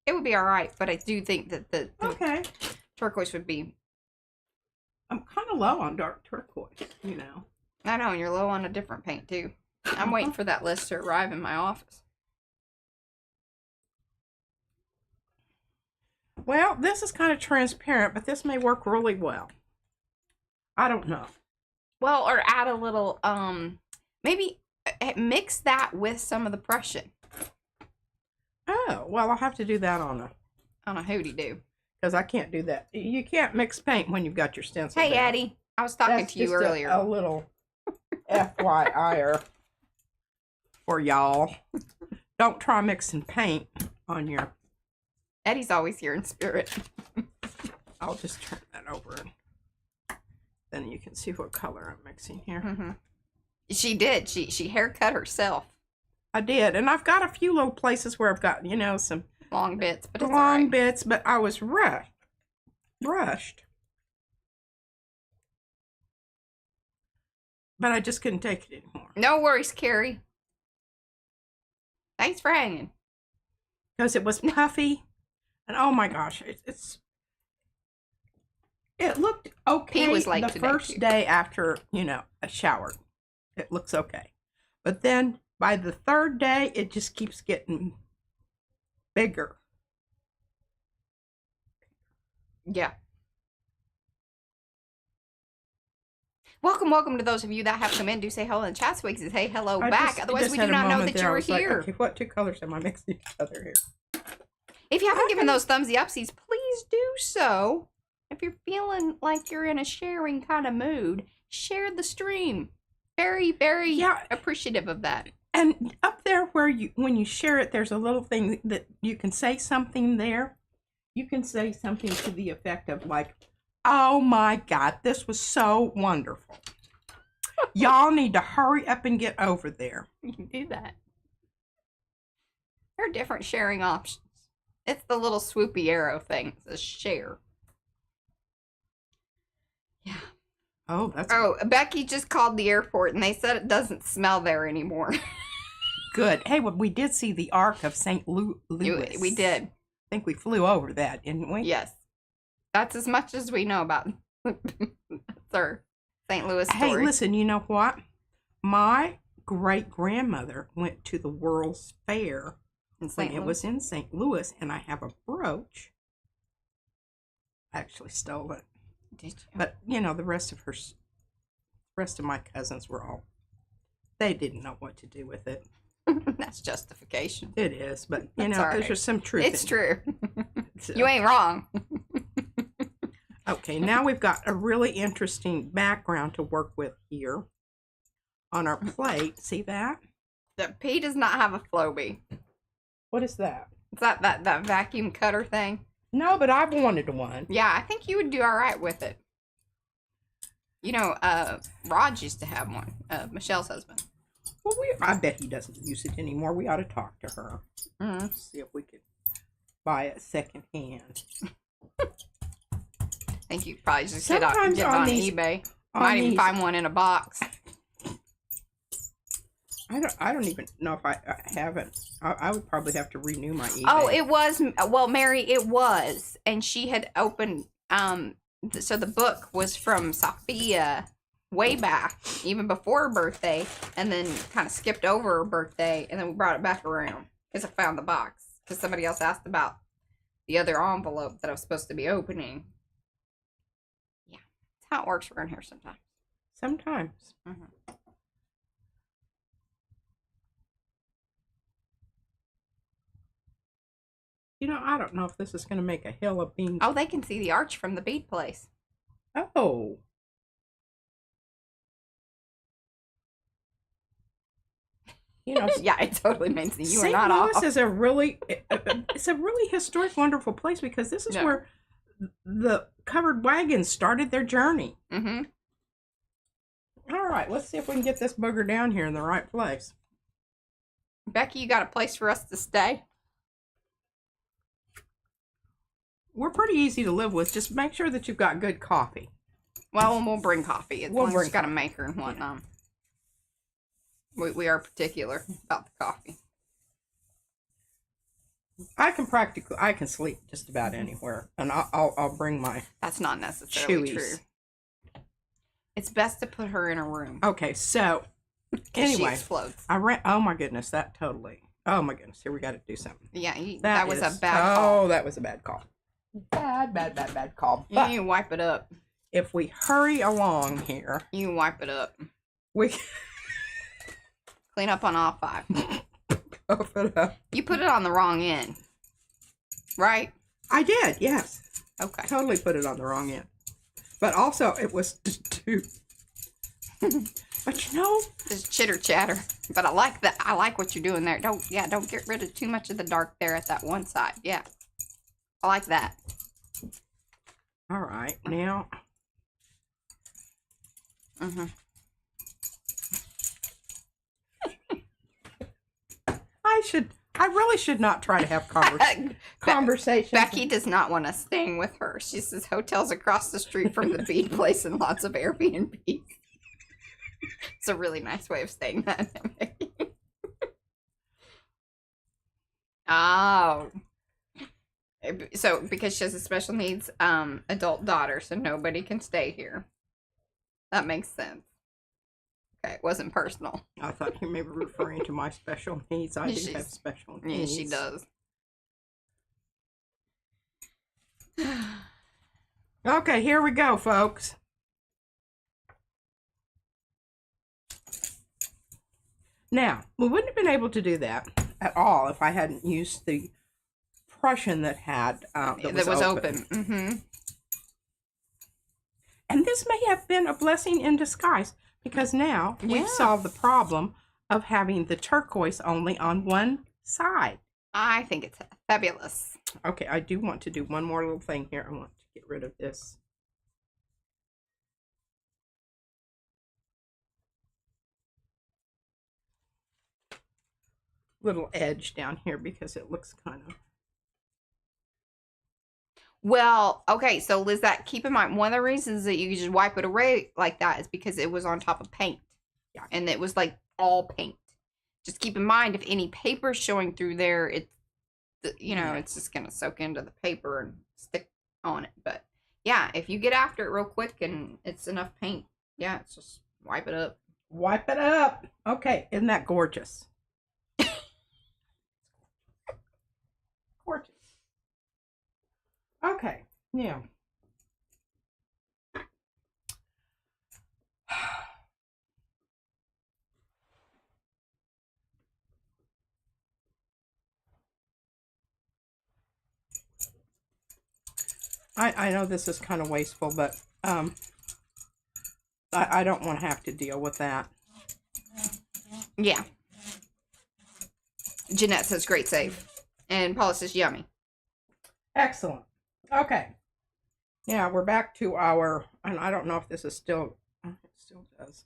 would be all right, but I do think that the turquoise would be.
I'm kind of low on dark turquoise, you know.
I know, and you're low on a different paint too. I'm waiting for that list to arrive in my office.
Well, this is kind of transparent, but this may work really well. I don't know.
Well, or add a little, maybe mix that with some of the Prussian.
Oh, well, I'll have to do that on
a hootie-doo.
Because I can't do that. You can't mix paint when you've got your stencil.
Hey, down. Eddie. I was talking to you earlier.
A little FYI for y'all. Don't try mixing paint on your...
Eddie's always here in spirit.
I'll just turn that over and then you can see what color I'm mixing here.
She did. She haircut herself.
I did. And I've got a few little places where I've got, you know, some...
long bits, but it's
long bits, but I was rushed. But I just couldn't take it anymore.
No worries, Carrie. Thanks for hanging.
Because it was puffy, and oh my gosh, it looked okay.
He was like
the first day after, you know, a shower. It looks okay, but then by the third day, it just keeps getting bigger.
Yeah. Welcome to those of you that have come in. Do say hello in the chat so we can say hello back. Otherwise, we do not know that you were here.
Like, okay, what two colors am I mixing together here?
If you haven't given those thumbsy upsies, please do so. If you're feeling like you're in a sharing kind of mood, share the stream. Very, very appreciative of that.
And up there where when you share it, there's a little thing that you can say something there. You can say something to the effect of like, oh my God, this was so wonderful. Y'all need to hurry up and get over there.
You can do that. There are different sharing options. It's the little swoopy arrow thing. It says share. Yeah.
Oh, that's...
Oh, Becky just called the airport and they said it doesn't smell there anymore.
Good. Hey, well, we did see the Ark of St. Louis.
We did.
I think we flew over that, didn't we?
Yes. That's as much as we know about our St. Louis story.
Hey, listen, you know what? My great-grandmother went to the World's Fair when it was in St. Louis, and I have a brooch. I actually stole it.
Did you?
But you know, the rest of my cousins were all. They didn't know what to do with it.
That's justification.
It is, but you know, there's just some truth.
It's true.
So.
You ain't wrong.
Okay, now we've got a really interesting background to work with here on our plate. See that?
The P does not have a Flowbee.
What is that?
Is that vacuum cutter thing?
No, but I've wanted one.
Yeah, I think you would do all right with it. You know, Raj used to have one. Michelle's husband.
Well, I bet he doesn't use it anymore. We ought to talk to her.
Mm-hmm.
See if we could buy it secondhand.
I think you probably just get on eBay. Might even find one in a box.
I don't even know if I haven't. I would probably have to renew my eBay.
Oh, it was. Well, Mary, it was. And she had opened, so the book was from Sophia way back, even before her birthday, and then kind of skipped over her birthday, and then we brought it back around because I found the box. Because somebody else asked about the other envelope that I was supposed to be opening. Yeah, that's how it works around here sometimes.
Sometimes.
Mm-hmm.
You know, I don't know if this is going to make a hill of beans.
Oh, they can see the arch from the bead place.
Oh. You know,
yeah, it totally makes sense. You are
St.
not
Louis
off.
is a really, it's a really historic, wonderful place because this is where the covered wagons started their journey.
Mm-hmm.
All right, let's see if we can get this booger down here in the right place.
Becky, you got a place for us to stay?
We're pretty easy to live with. Just make sure that you've got good coffee.
Well, we'll bring coffee. As long as you got a maker and whatnot. Yeah. We are particular about the coffee.
I can sleep just about anywhere, and I'll bring my.
That's not necessarily
chewies.
True. It's best to put her in a room.
Okay, so anyway,
she explodes.
Oh my goodness, that totally. Oh my goodness, here we got to do something.
Yeah, that was a bad call.
Oh, that was a bad call. Bad call. But
you can wipe it up.
If we hurry along here,
you can wipe it up.
We
clean up on all 5.
Puff it up.
You put it on the wrong end, right?
I did, yes.
Okay.
Totally put it on the wrong end, but also it was too. But you know,
just chitter chatter. But I like that. I like what you're doing there. Don't get rid of too much of the dark there at that one side. Yeah, I like that.
All right, now. I really should not try to have conversations.
Becky does not want us staying with her. She says hotels across the street from the bead place and lots of Airbnbs. It's a really nice way of saying that. Oh. So, because she has a special needs adult daughter, so nobody can stay here. That makes sense. Okay, it wasn't personal.
I thought you may be referring to my special needs. I do have special needs.
Yeah, she does.
Okay, here we go, folks. Now, we wouldn't have been able to do that at all if I hadn't used the Prussian that had that was open.
Mm-hmm.
And this may have been a blessing in disguise because now we've solved the problem of having the turquoise only on one side.
I think it's fabulous.
Okay, I do want to do one more little thing here. I want to get rid of this. Little edge down here because it looks kind of.
Well, okay, so Liz, keep in mind, one of the reasons that you just wipe it away like that is because it was on top of paint.
Yeah.
And it was like all paint. Just keep in mind, if any paper's showing through there, it's, it's just going to soak into the paper and stick on it. But yeah, if you get after it real quick and it's enough paint, yeah, it's just wipe it up.
Wipe it up. Okay, isn't that gorgeous? Yeah. I know this is kind of wasteful, but I don't want to have to deal with that.
Yeah. Jeanette says great save. And Paula says yummy.
Excellent. Okay. Yeah, we're back to our, and I don't know if this is still, it still does.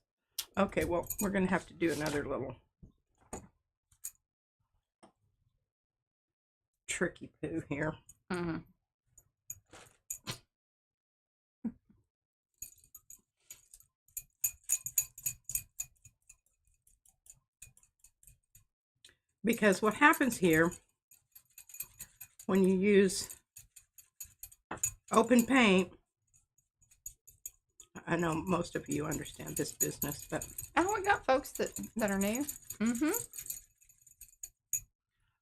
Okay, well, we're going to have to do another little tricky poo here.
Mm-hmm.
Because what happens here when you use open paint, I know most of you understand this business, but
Oh, we got folks that are new. Mm-hmm.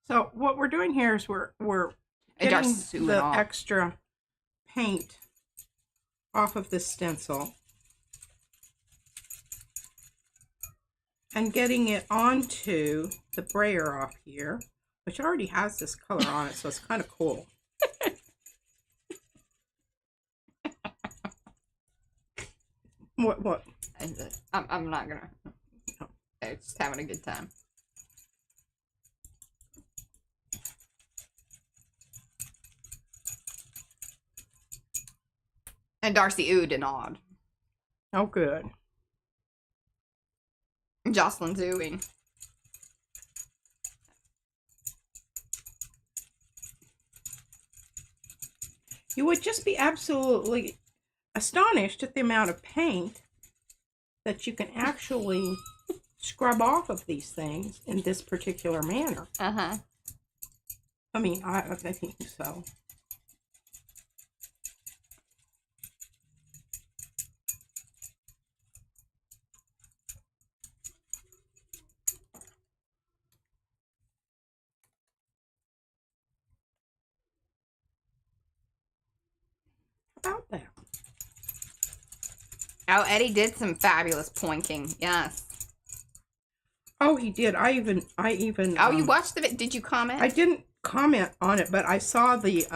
so what we're doing here is we're getting the extra paint off of this stencil and getting it onto the brayer off here, which already has this color on it, so it's kind of cool. What?
I'm not gonna. I'm just having a good time. And Darcy oohed and awed.
Oh, good.
Jocelyn's oohing.
You would just be absolutely astonished at the amount of paint that you can actually scrub off of these things in this particular manner.
Uh-huh.
I mean, I think so. About that.
Oh, Eddie did some fabulous pointing. Yes.
Oh, he did. I even.
Oh, you watched the video? Did you comment?
I didn't comment on it, but I saw the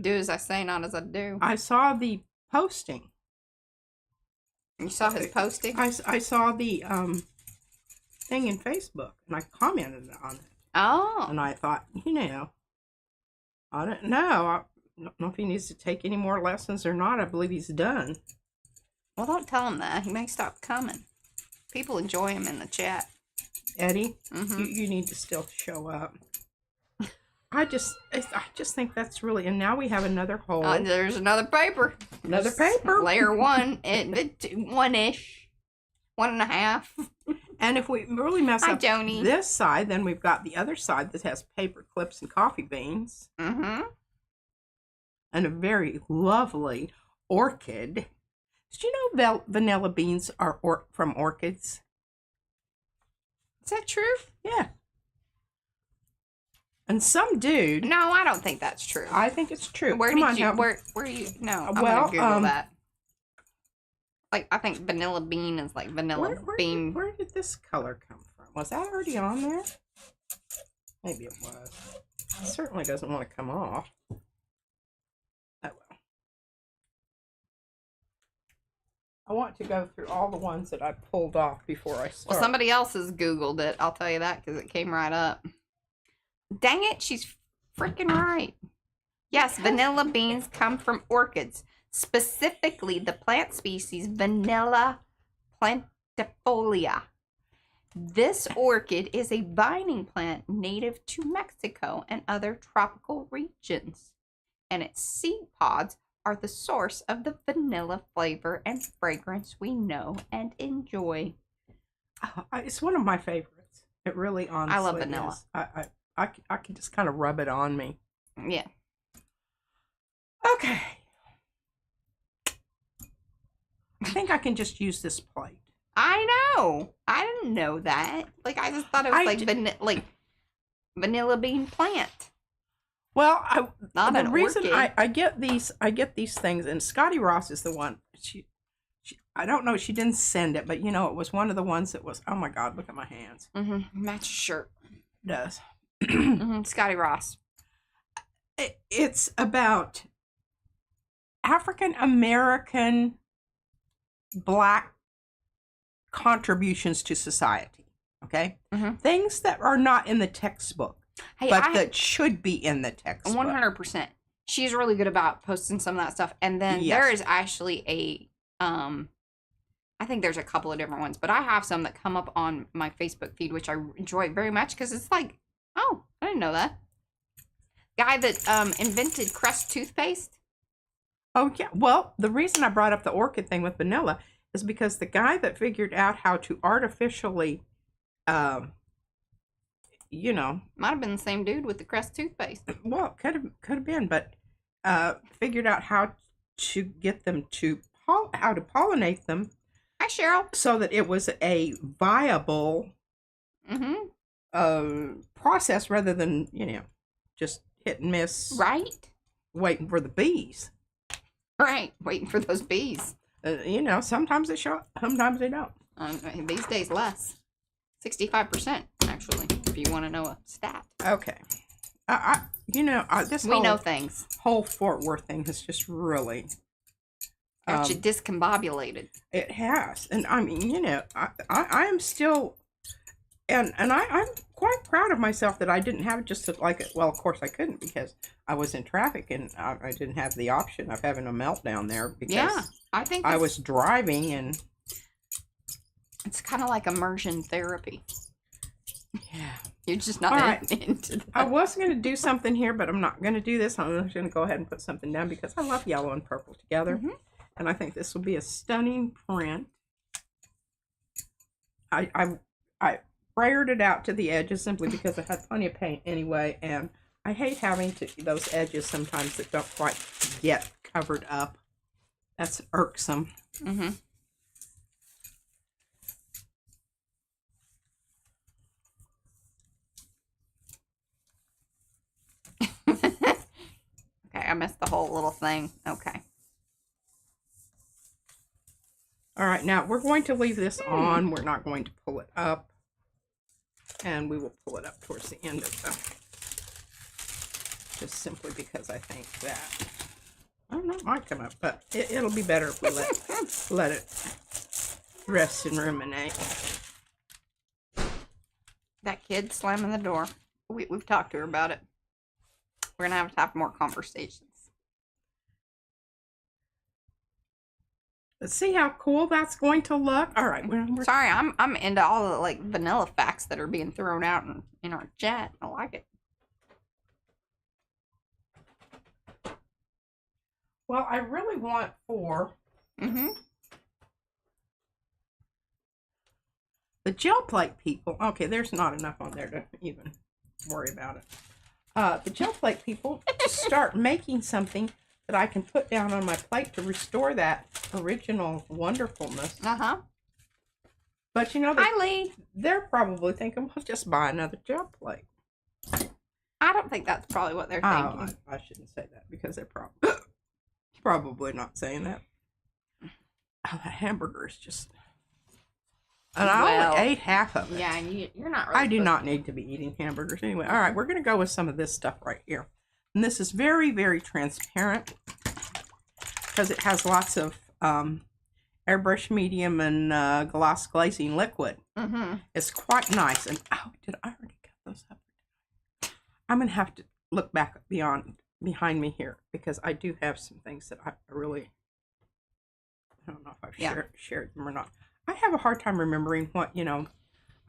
Do as I say, not as I do.
I saw the posting.
You saw his posting?
I saw the thing in Facebook, and I commented on it.
Oh.
And I thought, I don't know. I don't know if he needs to take any more lessons or not. I believe he's done.
Well, don't tell him that. He may stop coming. People enjoy him in the chat.
Eddie,
Mm-hmm.
you need to still show up. I just think that's really, and now we have another hole.
There's another paper.
Another paper.
Layer 1, one-ish, 1.5.
And if we really mess up
Joni.
this side, then we've got the other side that has paper clips and coffee beans.
Mm-hmm.
And a very lovely orchid. Did you know vanilla beans are from orchids?
Is that true?
Yeah. And some dude.
No, I don't think that's true.
I think it's true.
Where you? No, I'm gonna Google that. Like, I think vanilla bean is like vanilla bean.
Where did this color come from? Was that already on there? Maybe it was. It certainly doesn't want to come off. Oh well. I want to go through all the ones that I pulled off before I start.
Well, somebody else has Googled it. I'll tell you that because it came right up. Dang it, she's freaking right. Yes, vanilla beans come from orchids, specifically the plant species Vanilla plantifolia. This orchid is a vining plant native to Mexico and other tropical regions, and its seed pods are the source of the vanilla flavor and fragrance we know and enjoy.
It's one of my favorites. It really honestly
I love vanilla.
Is. I can just kind of rub it on me.
Yeah.
Okay. I think I can just use this plate.
I know. I didn't know that. Like, I just thought it was vanilla bean plant.
Well,
Not
the
an
reason
orchid.
I get these things, and Scotty Ross is the one. She I don't know. She didn't send it, but you know, it was one of the ones that was. Oh my God! Look at my hands.
Match shirt.
It does.
Scotty Ross.
It's about African American Black contributions to society. Okay, things that are not in the textbook, but that should be in the textbook.
100%. She's really good about posting some of that stuff, and then there is actually a I think there's a couple of different ones, but I have some that come up on my Facebook feed, which I enjoy very much because it's like, oh, I didn't know that. Guy that invented Crest toothpaste.
Oh, yeah. Well, the reason I brought up the orchid thing with vanilla is because the guy that figured out how to artificially, you know.
Might have been the same dude with the Crest toothpaste.
Well, could have been, but figured out how to get them to, how to pollinate them.
Hi, Cheryl.
So that it was a viable process rather than, you know, just hit and miss.
Right.
Waiting for the bees.
Right. Waiting for those bees.
You know, sometimes they show up, sometimes they don't.
These days, less. 65%, actually, if you want to know a stat.
Okay. You know, this
we know things.
Whole Fort Worth thing has just really
got you discombobulated.
It has, and I mean, you know, I am still, and I'm quite proud of myself that I didn't have just like it. Well, of course I couldn't because I was in traffic and I didn't have the option of having a meltdown there because
I think
I was driving and
it's kind of like immersion therapy.
Yeah.
You're just not into that.
I was going to do something here, but I'm not going to do this. I'm just going to go ahead and put something down because I love yellow and purple together. And I think this will be a stunning print. I brayered it out to the edges simply because I had plenty of paint anyway. And I hate having those edges sometimes that don't quite get covered up. That's irksome.
Okay, I missed the whole little thing. Okay.
All right, now we're going to leave this on. We're not going to pull it up. And we will pull it up towards the end of the... Just simply because I think that... I don't know, it might come up, but it'll be better if we let it rest and ruminate.
That kid slamming the door. We've talked to her about it. We're going to have more conversations.
Let's see how cool that's going to look. All right.
Sorry, I'm into all the like vanilla facts that are being thrown out in our chat. I like it.
Well, I really want for the gel plate people. Okay, there's not enough on there to even worry about it. The gel plate people to start making something that I can put down on my plate to restore that original wonderfulness. But you know, they're probably thinking, well, just buy another gel plate.
I don't think that's probably what they're thinking.
I shouldn't say that because they're probably not saying that. Oh, that hamburger is just... And I only ate half of it.
Yeah, and you're not really...
I do not need to be eating hamburgers anyway. All right, we're going to go with some of this stuff right here. And this is very, very transparent because it has lots of airbrush medium and gloss glazing liquid. It's quite nice. And oh, did I already cut those up? I'm going to have to look back behind me here because I do have some things that I really... I don't know if I've shared them or not. I have a hard time remembering what, you know,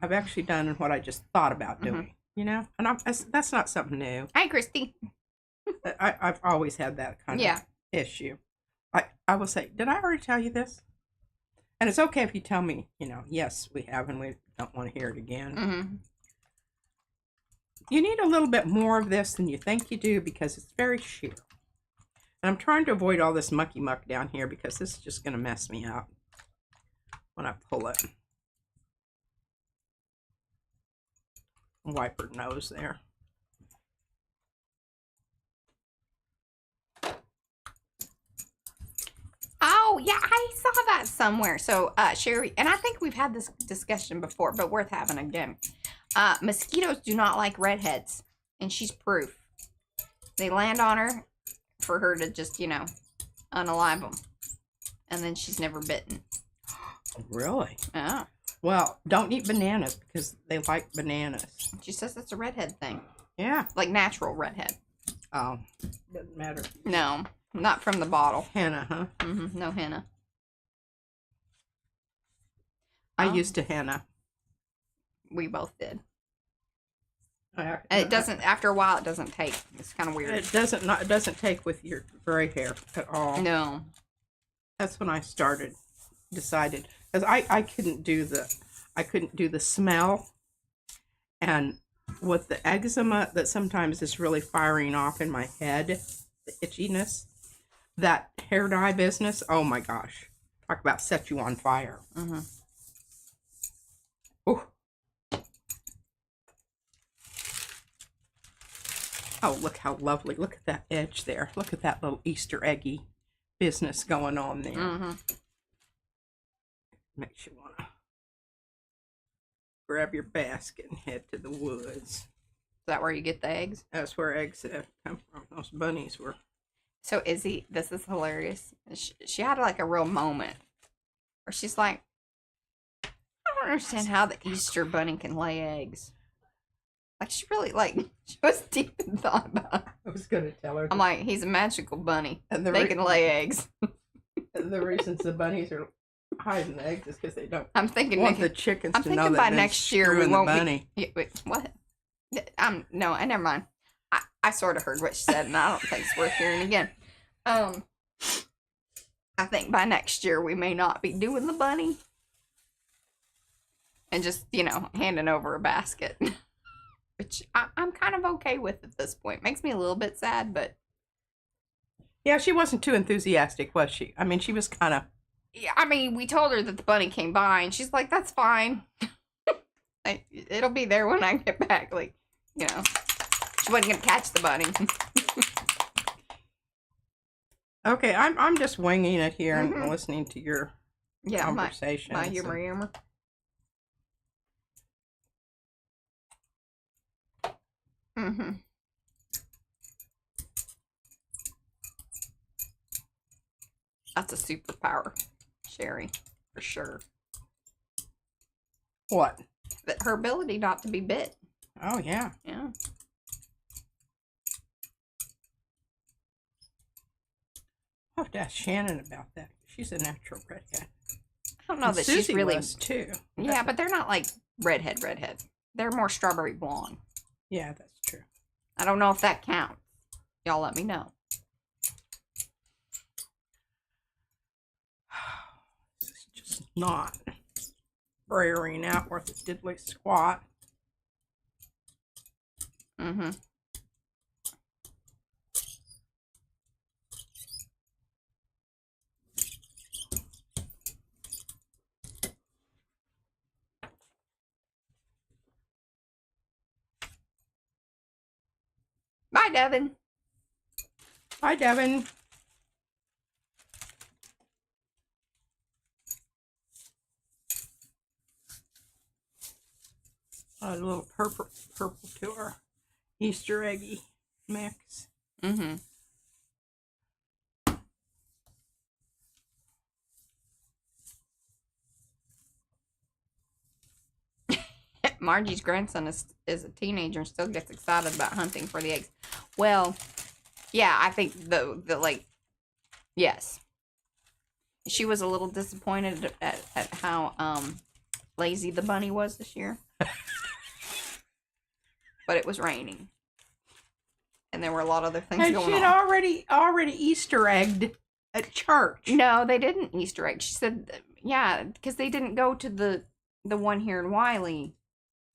I've actually done and what I just thought about doing, you know? And that's not something new.
Hi, Christy.
I've always had that kind of issue. I will say, did I already tell you this? And it's okay if you tell me, you know, yes, we have, and we don't want to hear it again. You need a little bit more of this than you think you do because it's very sheer. And I'm trying to avoid all this mucky muck down here because this is just going to mess me up when I pull it. Wipe her nose there.
yeah, I saw that somewhere. So, Sherry, and I think we've had this discussion before, but worth having again. Mosquitoes do not like redheads, and she's proof. They land on her for her to just, unalive them. And then she's never bitten.
Really?
Yeah.
Well, don't eat bananas because they like bananas.
She says it's a redhead thing.
Yeah.
Like natural redhead.
Oh, doesn't matter.
No, not from the bottle.
Henna, huh?
Mm-hmm. No henna.
I used to henna.
We both did. And it doesn't. After a while, it doesn't take. It's kind of weird.
It doesn't take with your gray hair at all.
No.
That's when I decided, because I couldn't do the smell, and with the eczema that sometimes is really firing off in my head, the itchiness, that hair dye business. Oh my gosh, talk about set you on fire.
Mm-hmm.
Ooh. Oh, look how lovely. Look at that edge there. Look at that little Easter eggy business going on there.
Mm-hmm.
Makes you want to grab your basket and head to the woods.
Is that where you get the eggs?
That's where eggs come from. Those bunnies were.
So Izzy, this is hilarious. She had like a real moment where she's like, I don't understand how the Easter bunny can lay eggs. Like, she really, she was deep in thought about it.
I was going to tell her.
I'm like, he's a magical bunny.
And
they can lay eggs.
And the reasons the bunnies are hiding the eggs is because they don't
I'm thinking
want the chickens to know that
by next year we won't
bunny.
Wait, what? No, never mind. I sort of heard what she said, and I don't think it's worth hearing again. I think by next year we may not be doing the bunny. And just, handing over a basket. Which I'm kind of okay with at this point. Makes me a little bit sad, but...
Yeah, she wasn't too enthusiastic, was she? I mean, she was kind of...
Yeah, I mean, we told her that the bunny came by, and she's like, that's fine. It'll be there when I get back. She wasn't going to catch the bunny.
Okay, I'm just winging it here and listening to your conversation.
My humor. Mm-hmm. That's a superpower, Sherry, for sure.
What?
Her ability not to be bit.
Oh, yeah.
Yeah.
I'll have to ask Shannon about that. She's a natural redhead.
I don't know that
Susie
she's really...
was too.
Yeah, but they're not like redhead. They're more strawberry blonde.
Yeah, that's true.
I don't know if that counts. Y'all let me know.
This is just not brayering out worth a diddly squat.
Mm-hmm. Bye, Devin.
Hi, Devin. A little purple to our Easter eggy mix.
Mm-hmm. Margie's grandson is a teenager and still gets excited about hunting for the eggs. Well, yeah, I think yes. She was a little disappointed at how lazy the bunny was this year. But it was raining. And there were a lot of other things going on.
And she had already Easter egged at church.
No, they didn't Easter egg. She said, yeah, because they didn't go to the one here in Wiley.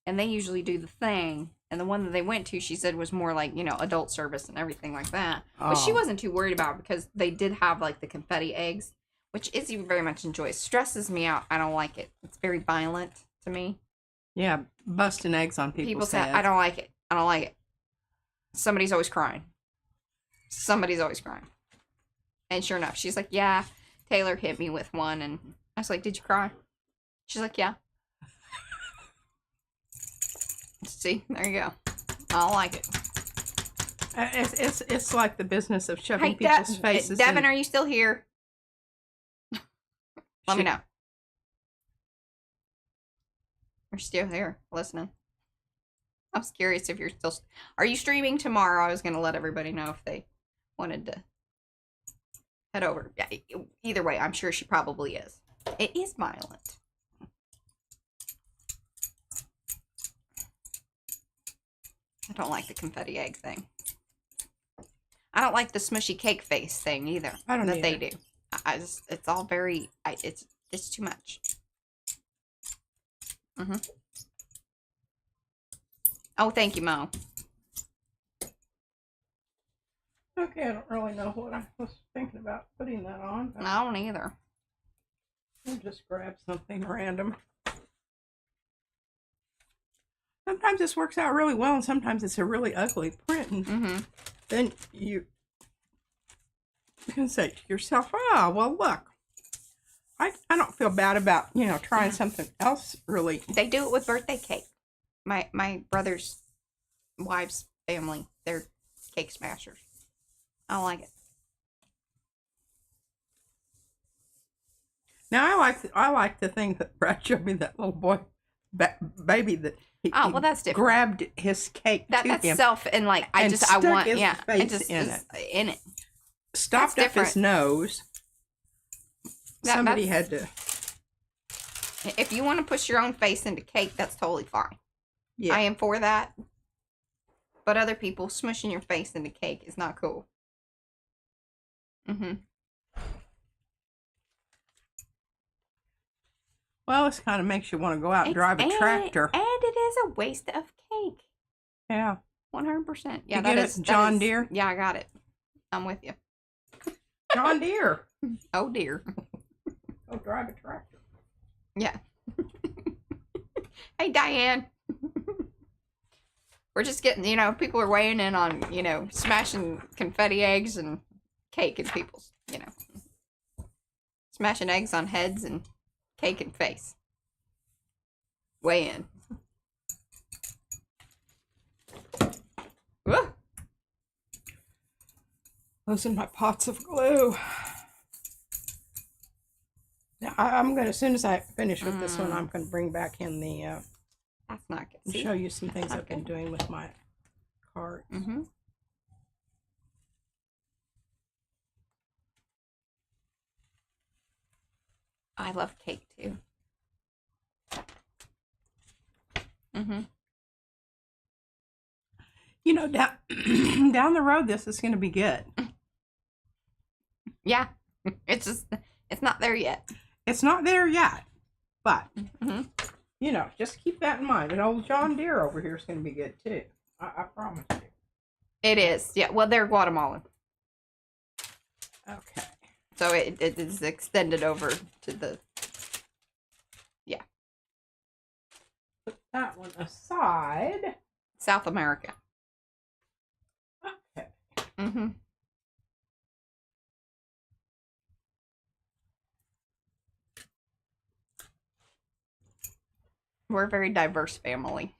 And they usually do the thing. And the one that they went to, she said, was more like, adult service and everything like that. Oh. But she wasn't too worried about it because they did have, the confetti eggs, which Izzy very much enjoys. Stresses me out. I don't like it. It's very violent to me.
Yeah, busting eggs on people's
say,
heads.
I don't like it. I don't like it. Somebody's always crying. And sure enough, she's like, yeah, Taylor hit me with one, and I was like, "Did you cry?" She's like, "Yeah." See, there you go. I don't like it.
It's like the business of shoving people's faces.
Devin, are you still here? Let me know. You're still here, listening. I'm curious if you're still. Are you streaming tomorrow? I was gonna let everybody know if they wanted to head over. Yeah. Either way, I'm sure she probably is. It is violent. I don't like the confetti egg thing. I don't like the smushy cake face thing either.
I don't
that
either.
they do. It's all very. It's too much. Oh, thank you, Mo.
Okay, I don't really know what I was thinking about putting that on.
I don't either.
I'll just grab something random. Sometimes this works out really well, and sometimes it's a really ugly print. And then you can say to yourself, "Ah, well, look, I don't feel bad about trying something else." Really,
they do it with birthday cake. My brother's wife's family, they're cake smashers. I don't like it.
Now I like the thing that Brad showed me, that little boy baby that he
that's different.
Grabbed his cake to
that's
him
self and like I want
his face
and just in it.
Stopped up his nose. Somebody had to.
If you want to push your own face into cake, that's totally fine.
Yeah.
I am for that. But other people smushing your face into cake is not cool.
Well, this kind of makes you want to go out and drive a tractor.
And it is a waste of cake.
Yeah.
100%. Yeah,
that is John Deere.
Yeah, I got it. I'm with you.
John Deere.
Oh dear.
Go drive a tractor.
Yeah. Hey, Diane. We're just getting, people are weighing in on, smashing confetti eggs and cake in people's, smashing eggs on heads and cake and face. Weigh in. Woo.
Those are my pots of glue. Now, I'm going to, as soon as I finish with this one, I'm going to bring back in the,
that's not good. See?
Show you some things I've been doing with my cart.
I love cake too.
Down the road, this is going to be good.
Yeah. It's not there yet.
It's not there yet. But, just keep that in mind. And old John Deere over here is going to be good too. I promise you.
It is. Yeah. Well, they're Guatemalan.
Okay.
So it is extended over to the. Yeah.
Put that one aside.
South America.
Okay.
We're a very diverse family.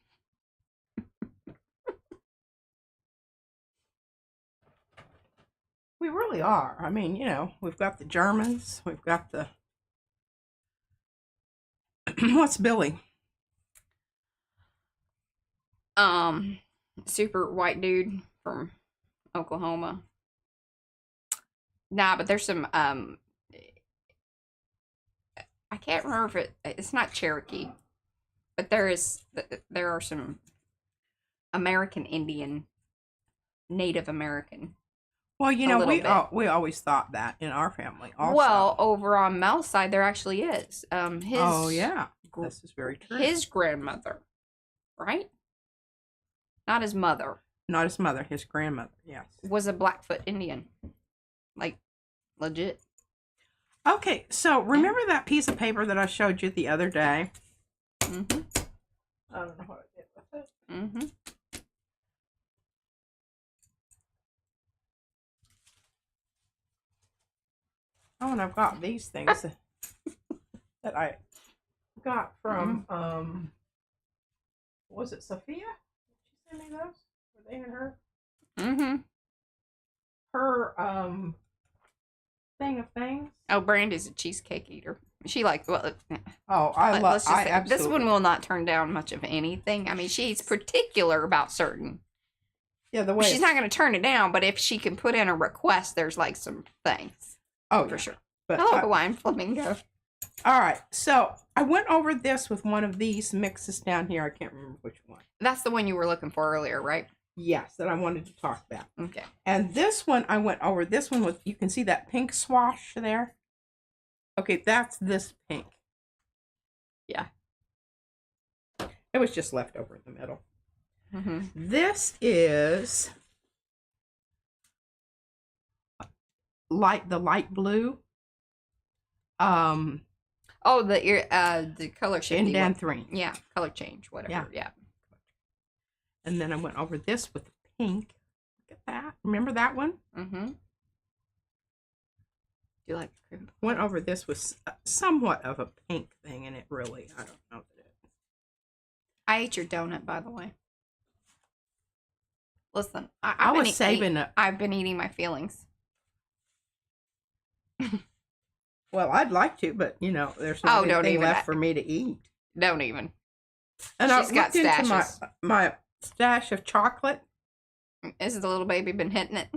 We really are. I mean, we've got the Germans. We've got the... What's Billy?
Super white dude from Oklahoma. Nah, but there's some, I can't remember if it's not Cherokee, but there are some American Indian, Native American.
Well, we always thought that in our family also.
Well, over on Mel's side, there actually is.
Oh, yeah. This is very true.
His grandmother, right? Not his mother.
Not his mother, his grandmother, yes.
Was a Blackfoot Indian. Like, legit.
Okay, so remember that piece of paper that I showed you the other day? I don't know what I did with it. Oh, and I've got these things that I got from, was it Sophia? Did she send me those? Were they in her?
Mm-hmm.
Her, thing of things.
Oh, Brandy's a cheesecake eater. She like, well,
oh, I love, I absolutely.
This one will not turn down much of anything. I mean, she's particular about certain.
Yeah, the way
she's not going to turn it down, but if she can put in a request, there's like some things.
Oh,
for sure.
But
hello, Hawaiian Flamingo.
All right, so I went over this with one of these mixes down here. I can't remember which one.
That's the one you were looking for earlier, right?
Yes, that I wanted to talk about.
Okay.
And this one, I went over this one with, you can see that pink swash there? Okay, that's this pink.
Yeah.
It was just left over in the middle.
Mm-hmm.
This is the light blue.
Oh, the color shifting.
Indanthrine.
Yeah, color change, whatever. Yeah.
And then I went over this with pink. Look at that. Remember that one?
Mm-hmm. Do you like the cream?
Went over this with somewhat of a pink thing, and it really, I don't know that it.
I ate your donut, by the way. Listen,
I was saving it.
I've been eating my feelings.
Well, I'd like to, but you know, there's not anything left for me to eat.
Don't even.
And She's got stashes. Into my stash of chocolate.
Has the little baby been hitting it?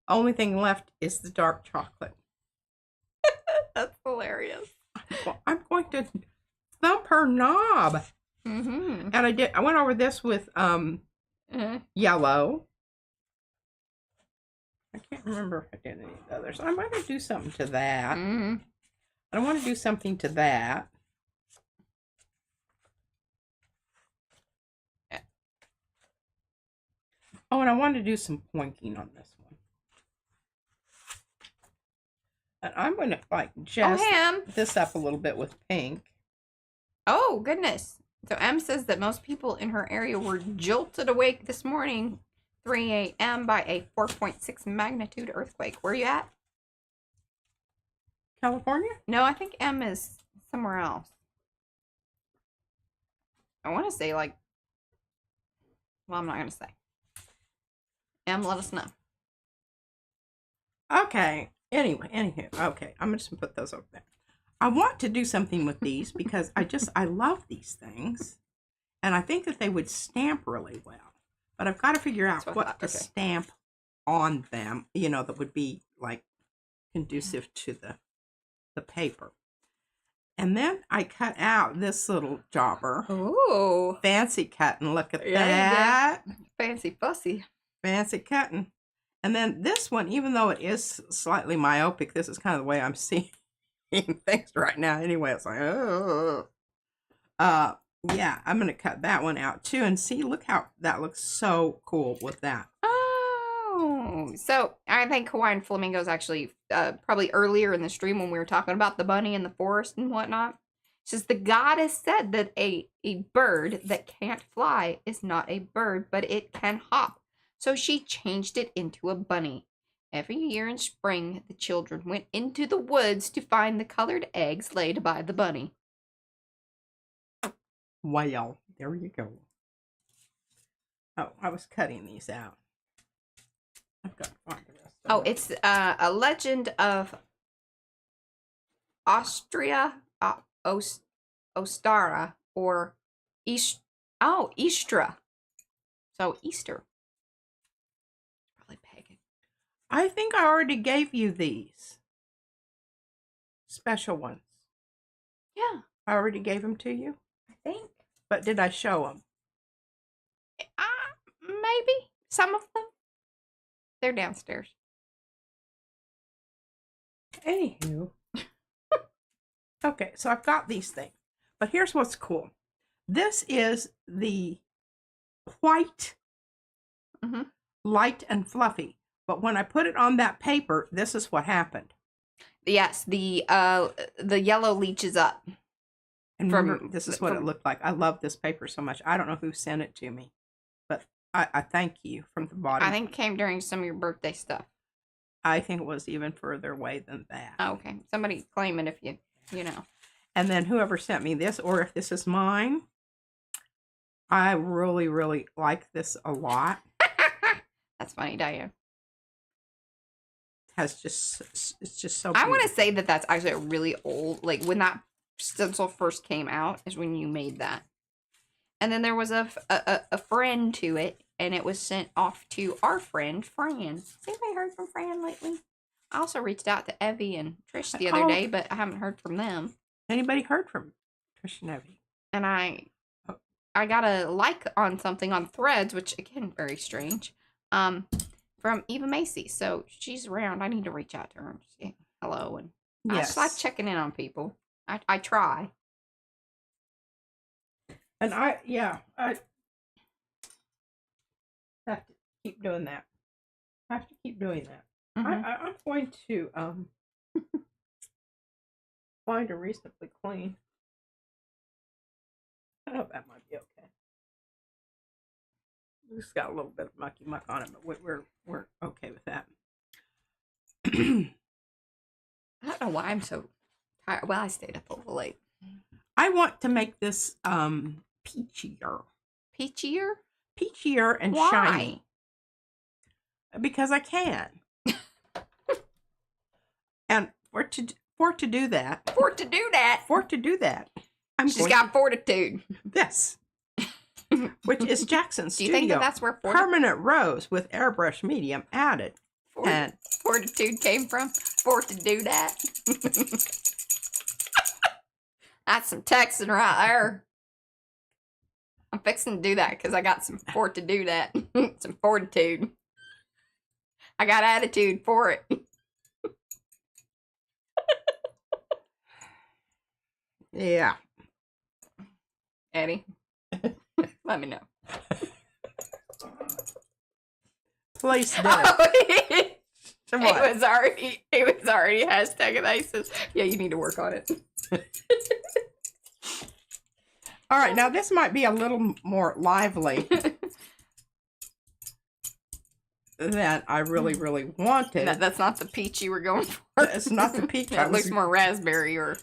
Only thing left is the dark chocolate.
That's hilarious.
I'm going to thump her knob.
Mm-hmm.
And I went over this with yellow. I can't remember if I did any of the others. I might do something to that.
Mm-hmm.
I want to do something to that. Oh, and I want to do some pointing on this one. And I'm going to like just this up a little bit with pink.
Oh, goodness. So M says that most people in her area were jolted awake this morning, 3 a.m. by a 4.6 magnitude earthquake. Where are you at?
California?
No, I think M is somewhere else. I want to say like, well, I'm not going to say. M, let us know.
Okay. Anywho. Okay. I'm just going to put those over there. I want to do something with these because I love these things. And I think that they would stamp really well. But I've got to figure out what to stamp on them, you know, that would be like conducive to the paper. And then I cut out this little jobber.
Ooh.
Fancy cutting. Look at that.
Fancy fussy.
Fancy cutting. And then this one, even though it is slightly myopic, this is kind of the way I'm seeing things right now. Anyway, it's like, oh. Yeah, I'm going to cut that one out too. And see, look how that looks so cool with that.
Oh, so I think Hawaiian Flamingo's actually probably earlier in the stream when we were talking about the bunny in the forest and whatnot. It says the goddess said that a bird that can't fly is not a bird, but it can hop. So she changed it into a bunny. Every year in spring, the children went into the woods to find the colored eggs laid by the bunny.
Well, there you go. Oh, I was cutting these out. I've got to find the rest of them.
It's a legend of Austria, Ostara, or Istra. So Easter. Probably pagan.
I think I already gave you these special ones.
Yeah.
I already gave them to you.
I think.
But did I show them?
Maybe. Some of them. They're downstairs.
Anywho. Okay, so I've got these things. But here's what's cool. This is the white, light and fluffy. But when I put it on that paper, this is what happened.
Yes, the yellow leaches up.
And remember, this is what it looked like. I love this paper so much. I don't know who sent it to me, but I thank you from the bottom.
I think it came during some of your birthday stuff.
I think it was even further away than that.
Oh, okay. Somebody claim it if you know.
And then whoever sent me this, or if this is mine, I really, really like this a lot.
That's funny, Diane.
It's just so.
I want to say that that's actually a really old, like when that stencil first came out is when you made that. And then there was a friend to it, and it was sent off to our friend, Fran. Has anybody heard from Fran lately? I also reached out to Evie and Trish the other day, but I haven't heard from them.
Anybody heard from Trish and Evie?
And I got a like on something on Threads, which, again, very strange, from Eva Macy. So she's around. I need to reach out to her and say hello. And I just like checking in on people. I try.
And I have to keep doing that. I have to keep doing that. Mm-hmm. I'm going to find a reasonably clean. I hope that might be okay. It's got a little bit of mucky muck on it, but we're okay with that.
I don't know why I'm so tired. Well, I stayed up a little late.
I want to make this peachier. Peachier and
why?
shiny. Because I can. And for to do that.
She's got fortitude.
Yes. Which is Jackson's
Do you think that's where
permanent rose with airbrush medium added?
Fortitude came from? For to do that. That's some Texan right there. I'm fixing to do that because I got some for to do that. Some fortitude. I got attitude for it.
Yeah.
Eddie, let me know.
Place day.
It was already hashtag and ISIS. Yeah, you need to work on it.
All right, now this might be a little more lively than I really, really wanted.
That's not the peach you were going for.
It's not the peach.
It looks more raspberry or,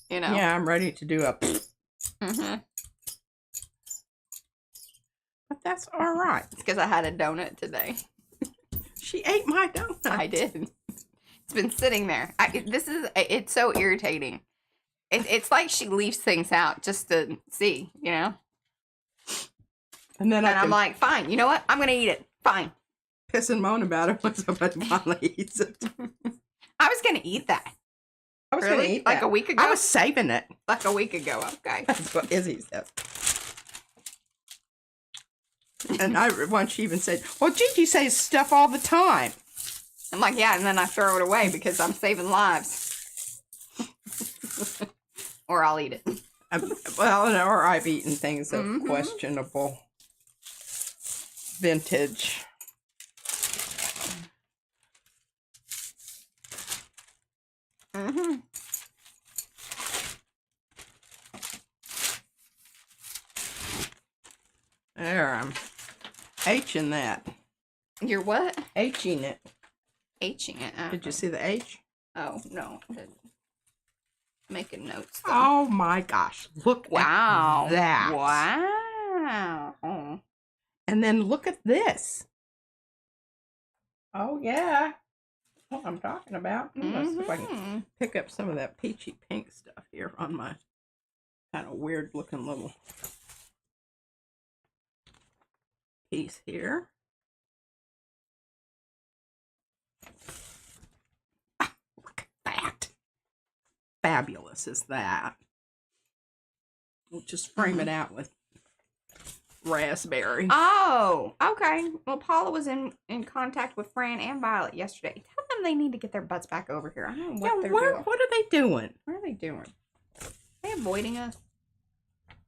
Yeah, I'm ready to do a...
Mm-hmm.
But that's all right.
It's because I had a donut today.
She ate my donut.
I did. It's been sitting there. It's so irritating. It's like she leaves things out just to see, And then I'm like, fine, you know what? I'm going to eat it. Fine.
Piss and moan about it when somebody finally eats it.
I was going to eat that.
I was going to eat that.
Like a week ago?
I was saving it.
Like a week ago, okay.
That's what Izzy said. And once she even said, well, Gigi says stuff all the time.
I'm like, yeah, and then I throw it away because I'm saving lives. Or I'll eat it.
Or I've eaten things of questionable vintage.
Mm-hmm.
There, I'm H'ing that.
You're what?
H'ing it.
H'ing it.
Did you see the H?
Oh, no. I didn't. Making notes, though.
Oh, my gosh. Look at that.
Wow. Oh.
And then look at this. Oh, yeah. What I'm talking about. Let's see if I can pick up some of that peachy pink stuff here on my kind of weird looking little piece here. Ah, look at that. Fabulous is that. We'll just frame it out with raspberry.
Oh, okay. Well, Paula was in contact with Fran and Violet yesterday. Tell them they need to get their butts back over here. I don't know what they're doing.
What are they doing?
What are they doing? Are they avoiding us?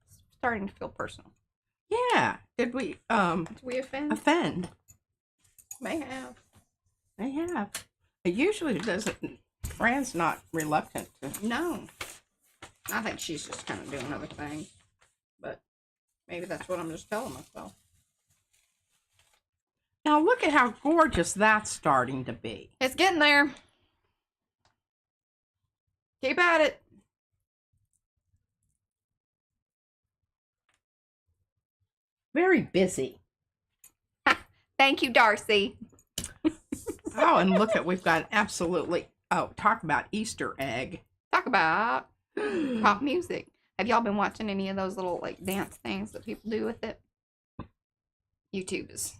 It's starting to feel personal.
Yeah. Did we offend?
May have.
They have. It usually doesn't. Fran's not reluctant to.
No. I think she's just kind of doing other things. But maybe that's what I'm just telling myself.
Now look at how gorgeous that's starting to be.
It's getting there. Keep at it.
Very busy.
Thank you, Darcy.
Oh, and look at, we've got absolutely, oh, talk about Easter egg.
Talk about pop music. Have y'all been watching any of those little like dance things that people do with it? YouTube is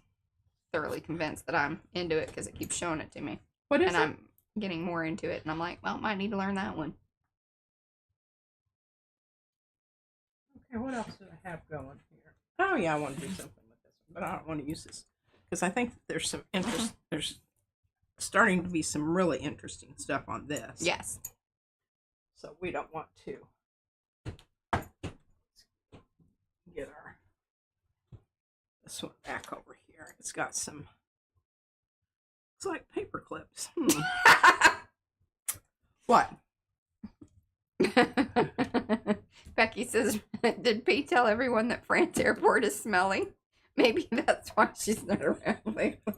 thoroughly convinced that I'm into it because it keeps showing it to me.
What is
and
it?
I'm getting more into it, and I'm like, well, might need to learn that one.
Okay, what else do I have going here? Oh yeah, I want to do something with this one, but I don't want to use this because I think there's some interest. There's starting to be some really interesting stuff on this.
Yes.
So we don't want to get our this one back over here. It's got some. It's like paper clips. What?
Becky says, did Pete tell everyone that France Airport is smelly? Maybe that's why she's not around lately.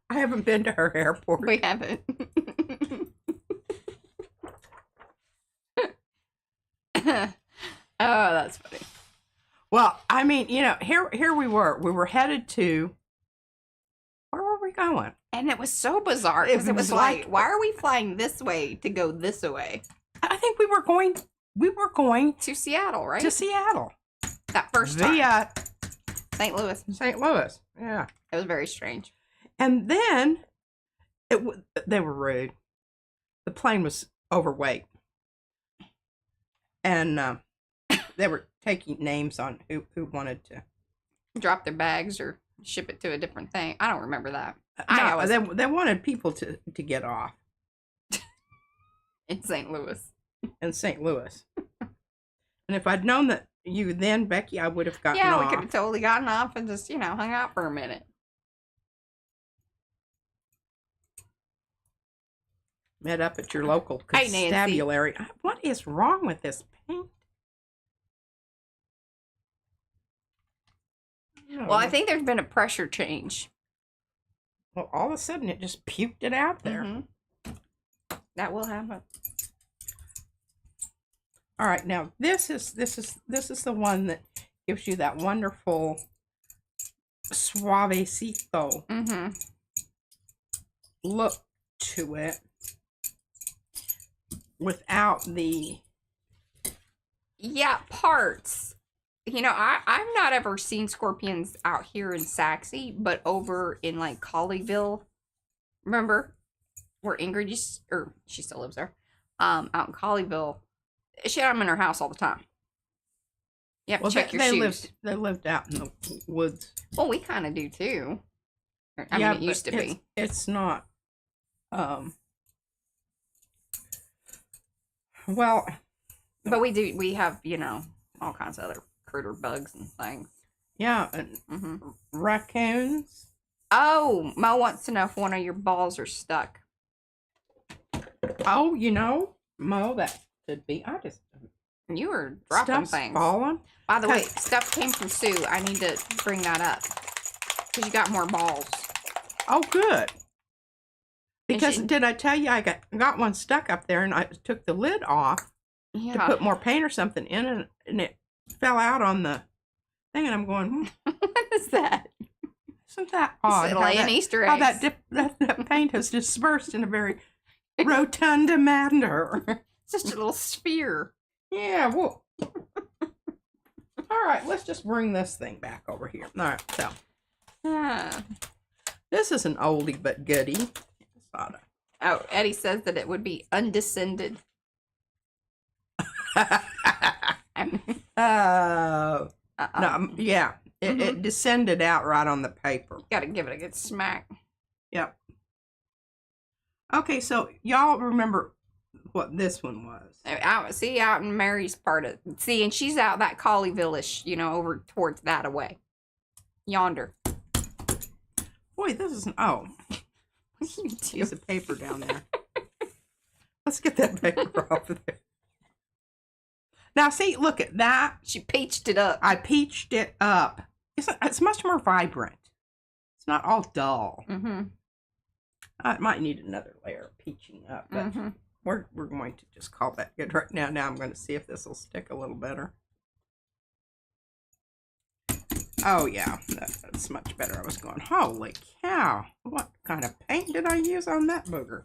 I haven't been to her airport.
We haven't. Oh, that's funny.
Well, I mean, you know, here we were. We were headed to. Where were we going?
And it was so bizarre because it was like, why are we flying this way to go this way?
I think we were going
to Seattle, right?
to Seattle.
That first time.
Via
St. Louis.
St. Louis. Yeah.
It was very strange.
And then they were rude. The plane was overweight. And they were taking names on who wanted to
Drop their bags or ship it to a different thing. I don't remember that.
No, they wanted people to get off
In St. Louis.
in St. Louis. And if I'd known that you then, Becky, I would have gotten off.
Yeah, we could have totally gotten off and just, hung out for a minute.
Met up at your local
Hey, Nancy.
constabulary. What is wrong with this paint?
Well, I think there's been a pressure change.
Well, all of a sudden it just puked it out there.
Mm-hmm. That will happen.
All right, now this is the one that gives you that wonderful suavecito look to it without the
parts. I've not ever seen scorpions out here in Saxe, but over in like Colleyville, remember where Ingrid she still lives there, out in Colleyville. She had them in her house all the time. You have to check your shoes.
They lived out in the woods.
Well, we kind of do too. I mean, it used to be.
It's not. Well.
But we do. We have all kinds of other critter bugs and things.
Yeah, and raccoons.
Oh, Mo wants to know if one of your balls are stuck.
Oh, Mo, that could be.
You were dropping things.
Falling.
By the way, stuff came from Sue. I need to bring that up because you got more balls.
Oh, good. Because did I tell you I got one stuck up there and I took the lid off to put more paint or something in it, and it fell out on the thing, and I'm going,
what is that?
Isn't that odd?
Laying Easter eggs.
How that paint has dispersed in a very rotund manner.
It's just a little sphere.
Yeah, well. All right, let's just bring this thing back over here. All right, so. This is an oldie but goodie.
Oh, Eddie says that it would be undescended.
No, yeah. It descended out right on the paper.
You gotta give it a good smack.
Yep. Okay, so y'all remember what this one was?
Out in Mary's part of and she's out that Colleyville-ish, over towards that away. Yonder.
Boy, this is piece of paper down there. Let's get that paper off of there. Now, see, look at that.
She peached it up.
I peached it up. It's much more vibrant. It's not all dull.
Mm-hmm.
It might need another layer of peaching up, but we're going to just call that good right now. Now I'm going to see if this will stick a little better. Oh yeah, that's much better. I was going, holy cow, what kind of paint did I use on that booger?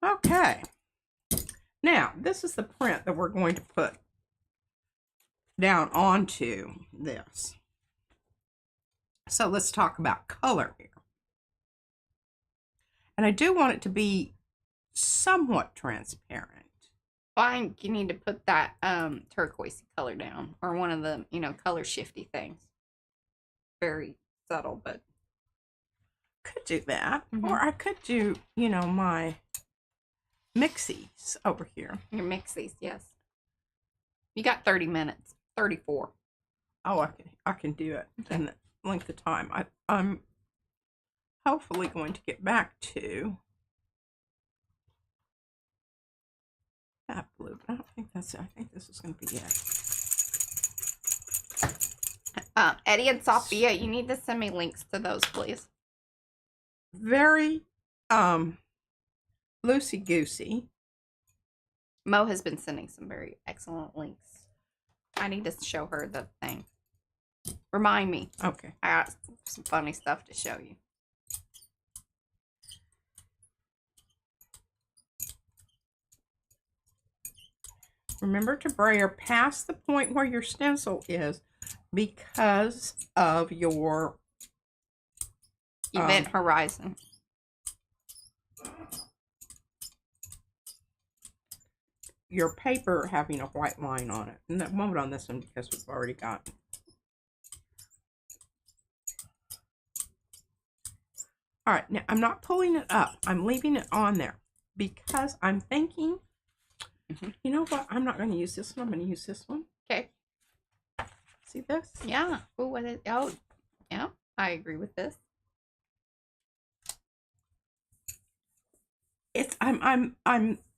Okay, now this is the print that we're going to put down onto this. So let's talk about color here. And I do want it to be somewhat transparent.
Well, I think you need to put that turquoise color down, or one of the, color shifty things. Very subtle, but
could do that. Or I could do, my mixies over here.
Your mixies, yes. You got 30 minutes. 34.
Oh, I can do it in the length of time. I'm hopefully going to get back to that blue, but I don't think that's it. I think this is going to be it.
Eddie and Sophia, you need to send me links to those, please.
Very loosey-goosey.
Mo has been sending some very excellent links. I need to show her the thing. Remind me.
Okay.
I got some funny stuff to show you.
Remember to brayer past the point where your stencil is because of your
event horizon.
Your paper having a white line on it. And that won't on this one because we've already got it. All right, now I'm not pulling it up. I'm leaving it on there because I'm thinking, you know what? I'm not going to use this one. I'm going to use this one.
Okay.
See this?
Yeah. Oh, what is? Oh, yeah. I agree with this.
I'm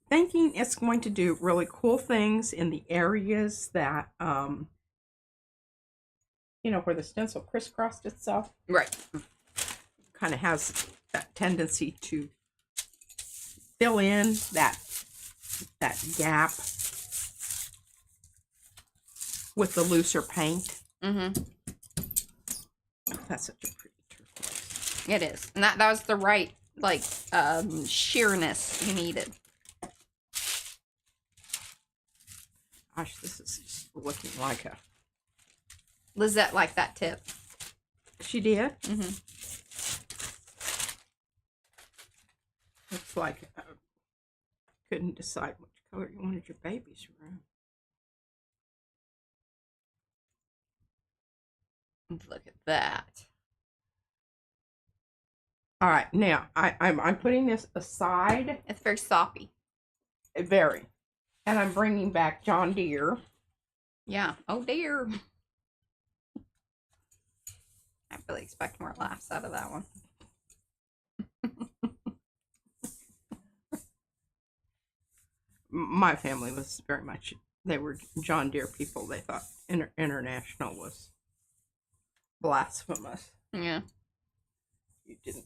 thinking it's going to do really cool things in the areas that where the stencil crisscrossed itself.
Right.
Kind of has that tendency to fill in that gap with the looser paint. Mm-hmm. Oh, that's such a pretty turquoise.
It is. And that was the right, sheerness you needed.
Gosh, this is just looking like a...
Lizette liked that tip.
She did?
Mm-hmm.
Looks like I couldn't decide which color you wanted your baby's room.
Look at that.
All right, now I'm putting this aside.
It's very soppy.
Very. And I'm bringing back John Deere.
Yeah. Oh, dear. I really expect more laughs out of that one.
My family was very much, they were John Deere people. They thought international was blasphemous.
Yeah.
You didn't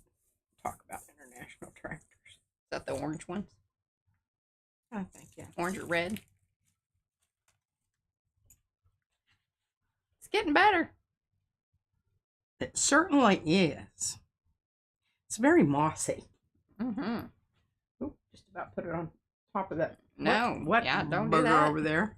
talk about international tractors.
Is that the orange ones?
I think, yeah.
Orange or red? It's getting better.
It certainly is. It's very mossy.
Mm-hmm.
Ooh, just about put it on top of that.
No.
What
yeah, don't
booger
do that.
over there?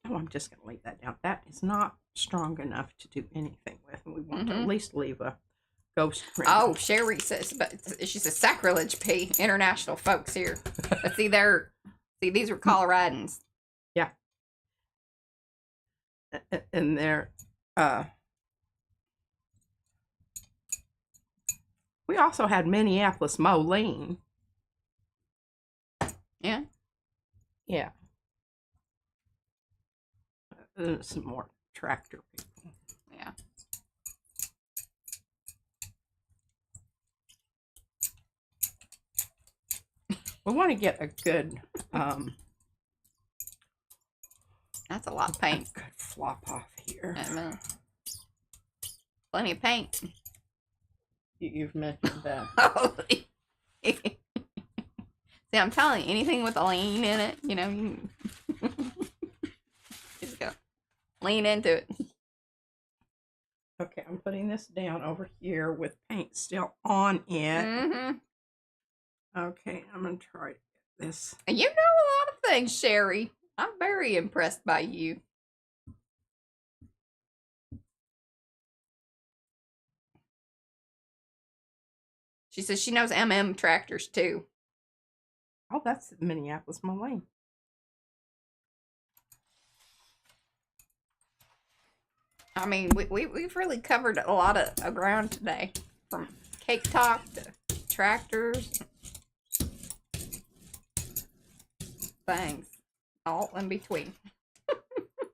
Oh, I'm just going to leave that down. That is not strong enough to do anything with. And we want to at least leave a ghost print.
Oh, Sherry says, but she's a sacrilege P. International folks here. But see, these were Coloradans.
Yeah. And they're, we also had Minneapolis Moline.
Yeah.
Yeah. Some more tractor people.
Yeah.
We want to get a good,
that's a lot of paint.
a good flop off here. here.
I know. Plenty of paint.
You've mentioned that.
See, I'm telling you, anything with a lean in it, you know, you just go lean into it.
Okay, I'm putting this down over here with paint still on it.
Mm-hmm.
Okay, I'm going to try this.
And you know a lot of things, Sherry. I'm very impressed by you. She says she knows tractors too.
Oh, that's Minneapolis Moline.
I mean, we've really covered a lot of ground today. From cake talk to tractors. Things. All in between.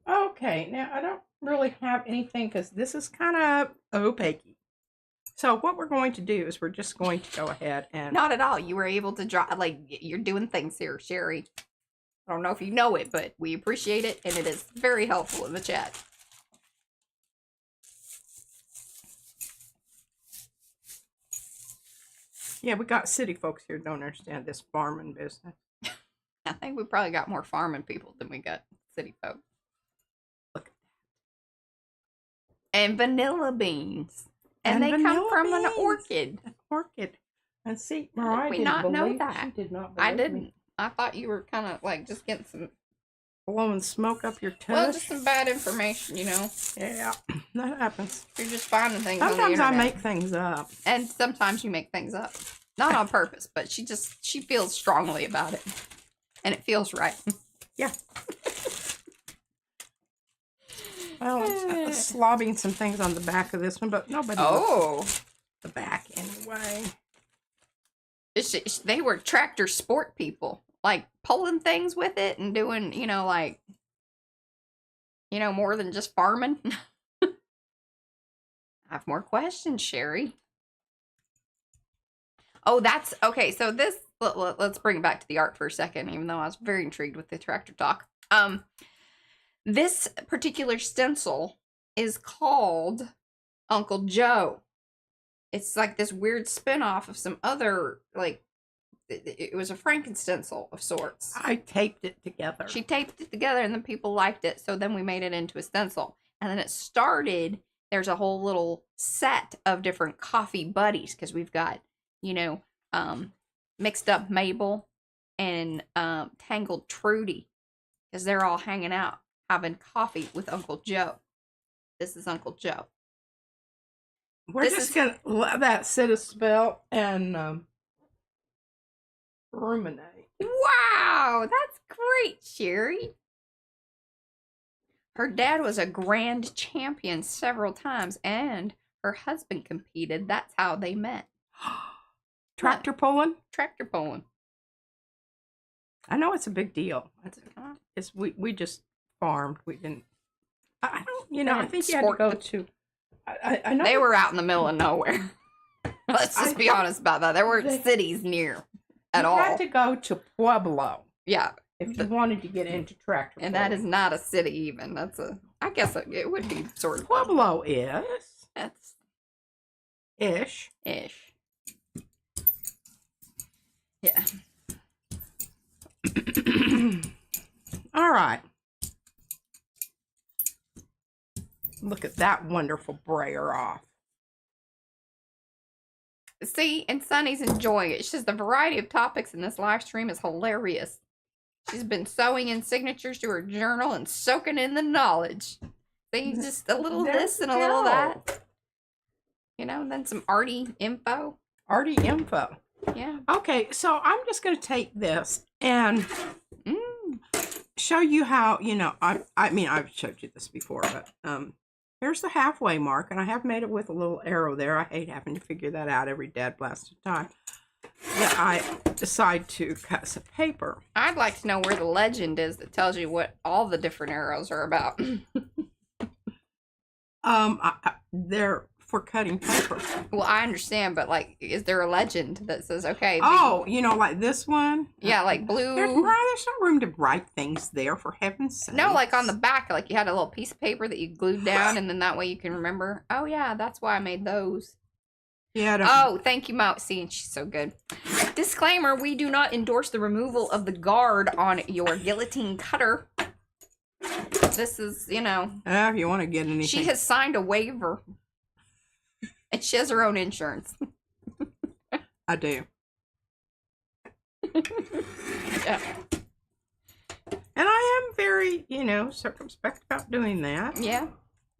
Okay, now I don't really have anything because this is kind of opaque. So what we're going to do is we're just going to go ahead and...
Not at all. You were able to draw, like, you're doing things here, Sherry. I don't know if you know it, but we appreciate it, and it is very helpful in the chat.
Yeah, we got city folks here who don't understand this farming business.
I think we probably got more farming people than we got city folk.
Look.
And vanilla beans. And they come from an orchid.
An orchid. And see, Mariah
did we not know that?
She did not believe
I didn't.
Me.
I thought you were kind of like just getting some...
Blowing smoke up your tush.
Well, just some bad information, you know?
Yeah, that happens.
You're just finding things
sometimes
on the internet.
I make things up.
And sometimes you make things up. Not on purpose, but she feels strongly about it. And it feels right.
Yeah. Well, it's slobbing some things on the back of this one, but nobody looks at the back anyway.
They were tractor sport people. Like, pulling things with it and doing, you know, like, you know, more than just farming. I have more questions, Sherry. Oh, that's, okay, so this, let's bring it back to the art for a second, even though I was very intrigued with the tractor talk. This particular stencil is called Uncle Joe. It's like this weird spin-off of some other, like, it was a Franken-stencil of sorts.
I taped it together.
She taped it together and then people liked it. So then we made it into a stencil. And then it started, there's a whole little set of different coffee buddies. Because we've got, you know, mixed up Mabel and Tangled Trudy. Because they're all hanging out having coffee with Uncle Joe. This is Uncle Joe.
We're just going to let that sit a spell and... ruminate.
Wow, that's great, Sherry. Her dad was a grand champion several times, and her husband competed. That's how they met.
Tractor pulling?
Tractor pulling.
I know it's a big deal. It's we just farmed. We didn't. I don't. You know, I think you had to go to. I know
they were out in the middle of nowhere. Let's just be honest about that. There weren't cities near. At all.
You had to go to Pueblo.
Yeah.
If you wanted to get into tractor
and
pulling.
that is not a city even. That's a, I guess it would be sort of.
Pueblo is.
That's.
Ish.
Yeah.
All right. Look at that wonderful brayer off.
See, and Sunny's enjoying it. She says the variety of topics in this live stream is hilarious. She's been sewing in signatures to her journal and soaking in the knowledge. See, just a little this and a little that. You know, and then some Arty info.
Arty info.
Yeah.
Okay, so I'm just going to take this and show you how, you know, I mean, I've showed you this before, but here's the halfway mark, and I have made it with a little arrow there. I hate having to figure that out every dead blasted time. Then I decide to cut some paper.
I'd like to know where the legend is that tells you what all the different arrows are about.
They're for cutting paper.
Well, I understand, but like, is there a legend that says, okay?
Oh, you know, like this one?
Yeah, like blue.
There's no room to write things there, for heaven's sake.
No, like on the back, like you had a little piece of paper that you glued down, and then that way you can remember. Oh, yeah, that's why I made those.
Yeah.
Oh, thank you, Mount. See, she's so good. Disclaimer, we do not endorse the removal of the guard on your guillotine cutter. This is, you know.
If you want to get anything.
She has signed a waiver. And she has her own insurance.
I do.
Yeah.
And I am very, you know, circumspect about doing that.
Yeah.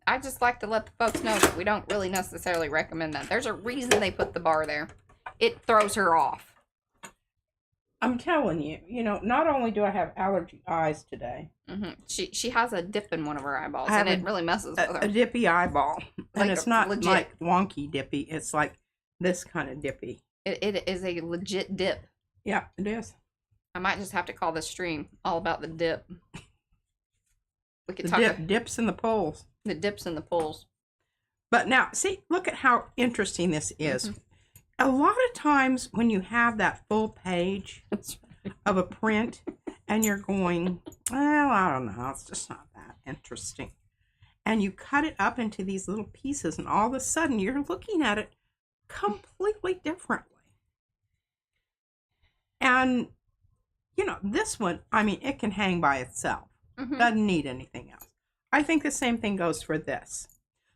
I just like to let the folks know that we don't really necessarily recommend that. There's a reason they put the bar there. It throws her off.
I'm telling you, you know, not only do I have allergy eyes today.
Mm-hmm. She has a dip in one of her eyeballs, and it really messes with her.
A dippy eyeball.
Like
and it's not
legit.
like wonky dippy. It's like this kind of dippy.
It is a legit dip.
Yeah, it is.
I might just have to call this stream all about the dip. We could
The
talk
dips and the pulls.
the dips and the pulls.
But now, see, look at how interesting this is. Mm-hmm. A lot of times when you have that full page of a print and you're going, well, I don't know, it's just not that interesting. And you cut it up into these little pieces, and all of a sudden you're looking at it completely differently. And, you know, this one, I mean, it can hang by itself. Mm-hmm. Doesn't need anything else. I think the same thing goes for this.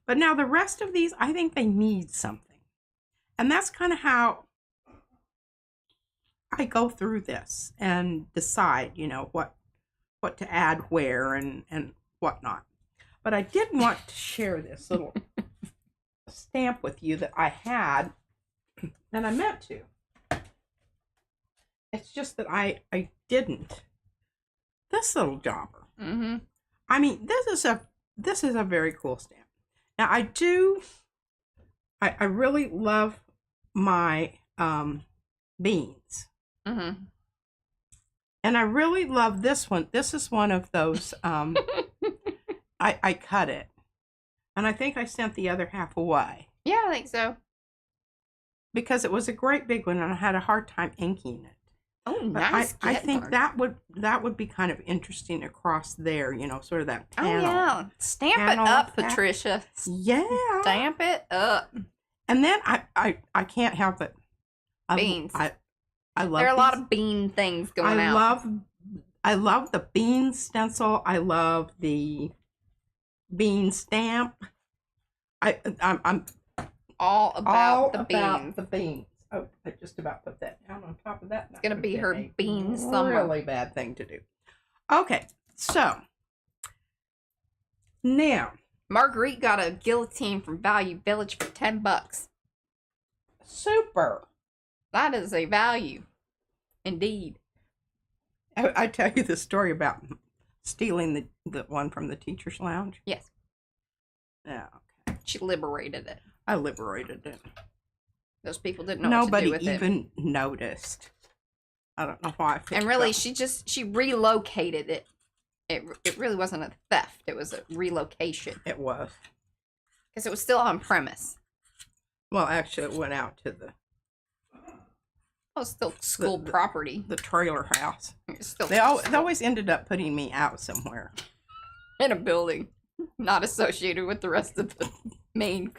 But now the rest of these, I think they need something. And that's kind of how I go through this and decide, you know, what to add where and whatnot. But I did want to share this little stamp with you that I had, and I meant to. It's just that I didn't. This little jobber. Mm-hmm. I mean, this is a very cool stamp. Now I really love my beans. Mm-hmm. And I really love this one. This is one of those, I cut it. And I think I sent the other half away.
Yeah, I think so.
Because it was a great big one and I had a hard time inking it.
Oh, nice.
I think that would be kind of interesting across there, you know, sort of that panel.
Oh, yeah. Stamp it up, Patricia.
Yeah.
Stamp it up.
And then I can't help it.
Beans.
I love
there are a lot of bean things going out.
I love the bean stencil. I love the bean stamp. I'm
all about the beans.
The beans. Oh, I just about put that down on top of that.
It's going to be her bean summer.
Really bad thing to do. Okay, so now
Marguerite got a guillotine from Value Village for $10.
Super.
That is a value, indeed.
I tell you the story about stealing the one from the teacher's lounge.
Yes.
Yeah. Okay.
She liberated it.
I liberated it.
Those people didn't know what to do with it.
Nobody even noticed. I don't know why.
And really, she relocated it. It really wasn't a theft. It was a relocation.
It was.
Because it was still on premise.
Well, actually, it went out to the...
Oh, it's still school property.
The trailer house.
Still
they always ended up putting me out somewhere.
In a building. Not associated with the rest of the main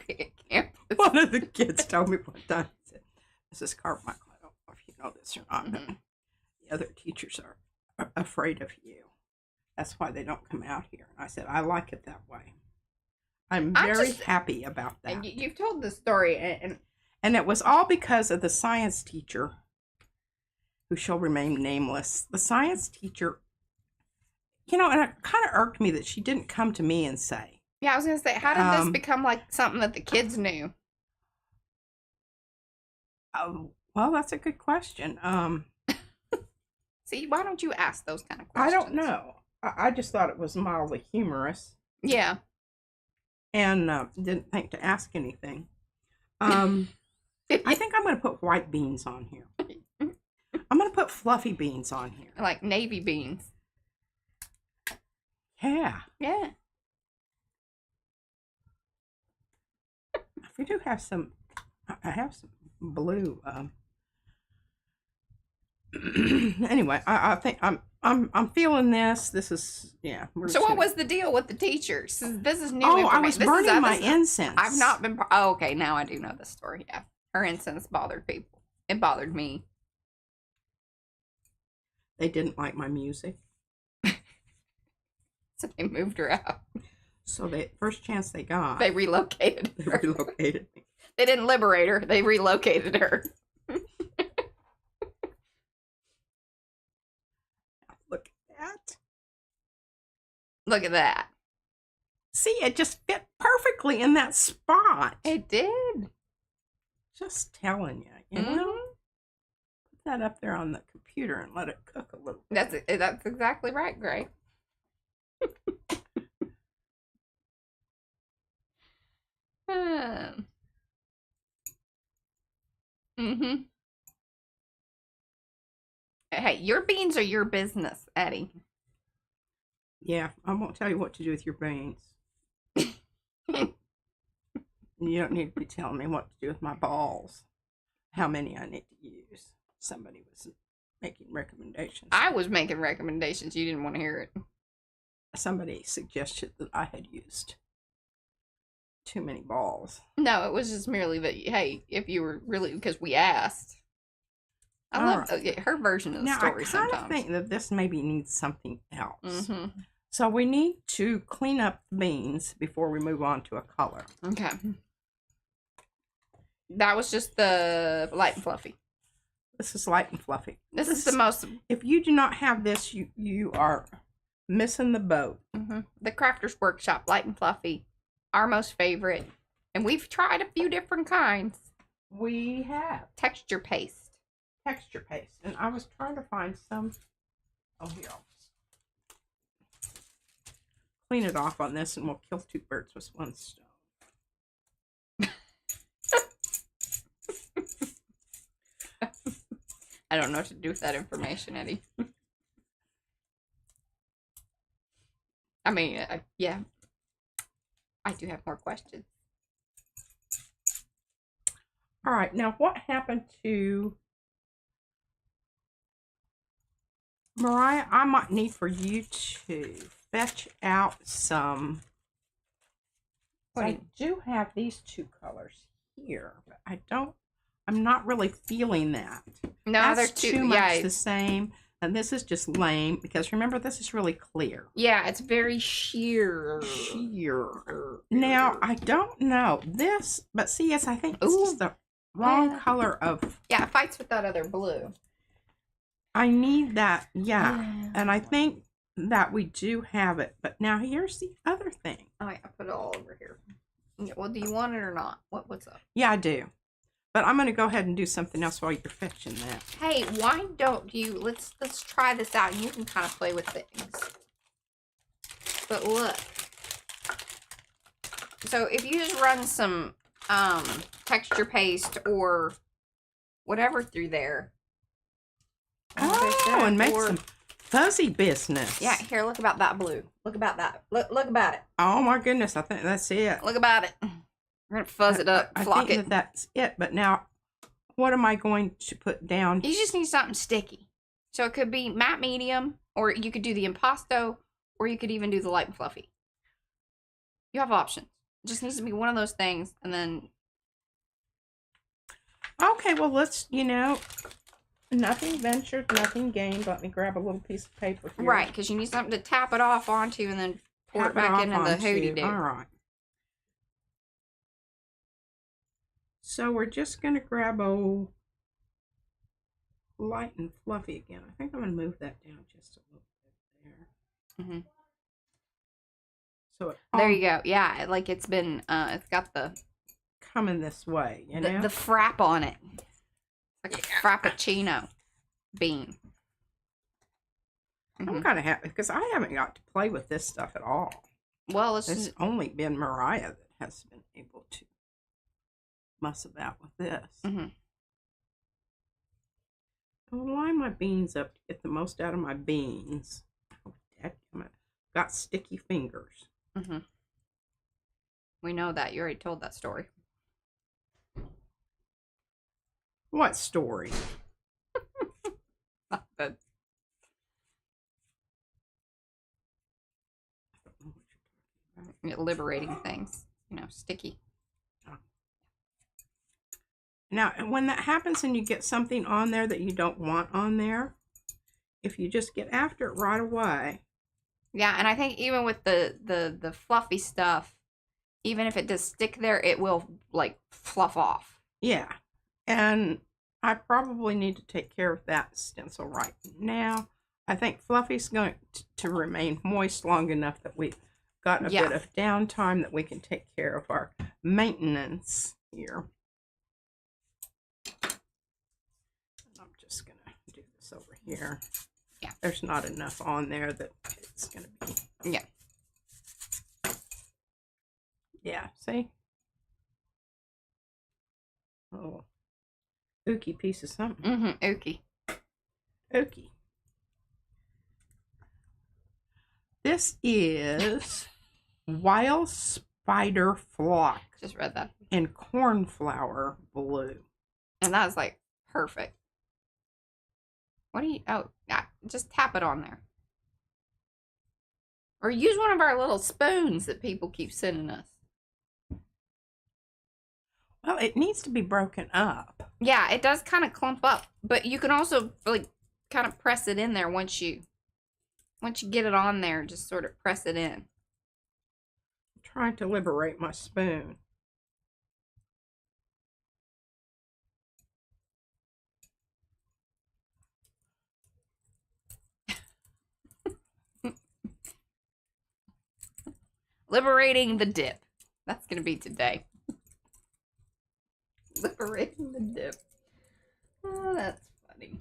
campus.
One of the kids told me one time, he said, Mrs. Carmichael, I don't know if you know this or not, mm-hmm. The other teachers are afraid of you. That's why they don't come out here. And I said, I like it that way. I'm very happy about that.
You've told the story.
And it was all because of the science teacher, who shall remain nameless. The science teacher, you know, and it kind of irked me that she didn't come to me and say.
Yeah, I was going to say, how did this become like something that the kids knew?
Well, that's a good question.
See, why don't you ask those kind of questions?
I don't know. I just thought it was mildly humorous.
Yeah.
And didn't think to ask anything. I think I'm going to put white beans on here. I'm going to put fluffy beans on here.
Like navy beans.
Yeah.
Yeah.
I We do have some. I have some blue. Anyway, I think I'm feeling this. This is
So what was the deal with the teachers? This is new
Oh,
information.
I was burning my incense.
I've not been. Oh, okay. Now I do know the story. Yeah, her incense bothered people. It bothered me.
They didn't like my music,
so they moved her out.
So the first chance they got,
they relocated.
They relocated me.
They didn't liberate her. They relocated her.
Look at that.
Look at that.
See, it just fit perfectly in that spot.
It did.
Just telling you, you know? Put that up there on the computer and let it cook a little bit.
That's exactly right, Gray. Hey, your beans are your business, Eddie.
Yeah, I won't tell you what to do with your beans. You don't need to be telling me what to do with my balls. How many I need to use. Somebody was making recommendations.
I was making recommendations. You didn't want to hear it.
Somebody suggested that I had used too many balls.
No, it was just merely that, hey, if you were really, because we asked. I love her version of the story sometimes.
I kind of think that this maybe needs something else. So we need to clean up the beans before we move on to a color.
Okay. That was just the light and fluffy.
This is light and fluffy.
This is the most...
If you do not have this, you are missing the boat.
The Crafters Workshop, light and fluffy. Our most favorite. And we've tried a few different kinds.
We have.
Texture paste.
Texture paste. And I was trying to find some... Oh, here. I'll clean it off on this and we'll kill two birds with one stone.
I don't know what to do with that information, Eddie. I mean, yeah. I do have more questions.
All right. Now, what happened to Mariah? I might need for you to fetch out some. I do have these two colors here, but I'm not really feeling that.
No,
they're
too
much the same. And this is just lame because remember, this is really clear.
Yeah, it's very sheer.
Now, I don't know this, but see, I think this is the wrong color of.
Yeah, it fights with that other blue.
I need that, and I think that we do have it. But now here's the other thing.
Oh, yeah, I put it all over here. Well, do you want it or not? What's up?
Yeah, I do. But I'm going to go ahead and do something else while you're fetching that.
Hey, why don't you, let's try this out. You can kind of play with things. But look. So if you just run some texture paste or whatever through there.
Oh, and make some fuzzy business.
Yeah, here, look about that blue. Look about that. Look about it.
Oh my goodness, I think that's it.
Look about it. We're going to fuzz it up, flock it.
I think that's it, but now, what am I going to put down?
You just need something sticky. So it could be matte medium, or you could do the impasto, or you could even do the light and fluffy. You have options. It just needs to be one of those things, and then...
Okay, well, let's, nothing ventured, nothing gained. Let me grab a little piece of paper here.
Right, because you need something to tap it off onto, and then pour it back into the hootie-doo.
All right. So we're just going to grab a light and fluffy again. I think I'm going to move that down just a little bit there. So
there you go. Yeah, like it's been, it's got the...
coming this way, you know?
The frap on it. Like a frappuccino bean.
I'm kind of happy because I haven't got to play with this stuff at all.
Well,
it's only been Mariah that has been able to mess about with this. I'll line my beans up to get the most out of my beans. Oh, dadgummit. Got sticky fingers.
We know that. You already told that story.
What story?
But liberating things, sticky.
Now, when that happens and you get something on there that you don't want on there, if you just get after it right away.
Yeah, and I think even with the fluffy stuff, even if it does stick there, it will, like, fluff off.
Yeah, and I probably need to take care of that stencil right now. I think Fluffy's going to remain moist long enough that we've got a bit of downtime that we can take care of our maintenance here. I'm just going to do this over here.
Yeah.
There's not enough on there that it's going to be.
Yeah.
Yeah, see? Oh, ooky piece of something.
Mm-hmm, ooky.
Ooky. This is Wild Spider Flock.
Just read that.
In cornflower blue.
And that was, like, perfect. What do you... Oh, yeah, just tap it on there. Or use one of our little spoons that people keep sending us.
Well, it needs to be broken up.
Yeah, it does kind of clump up. But you can also, like, kind of press it in there once you get it on there. Just sort of press it in.
I'm trying to liberate my spoon.
Liberating the dip. That's going to be today. Liberating the dip. Oh, that's funny.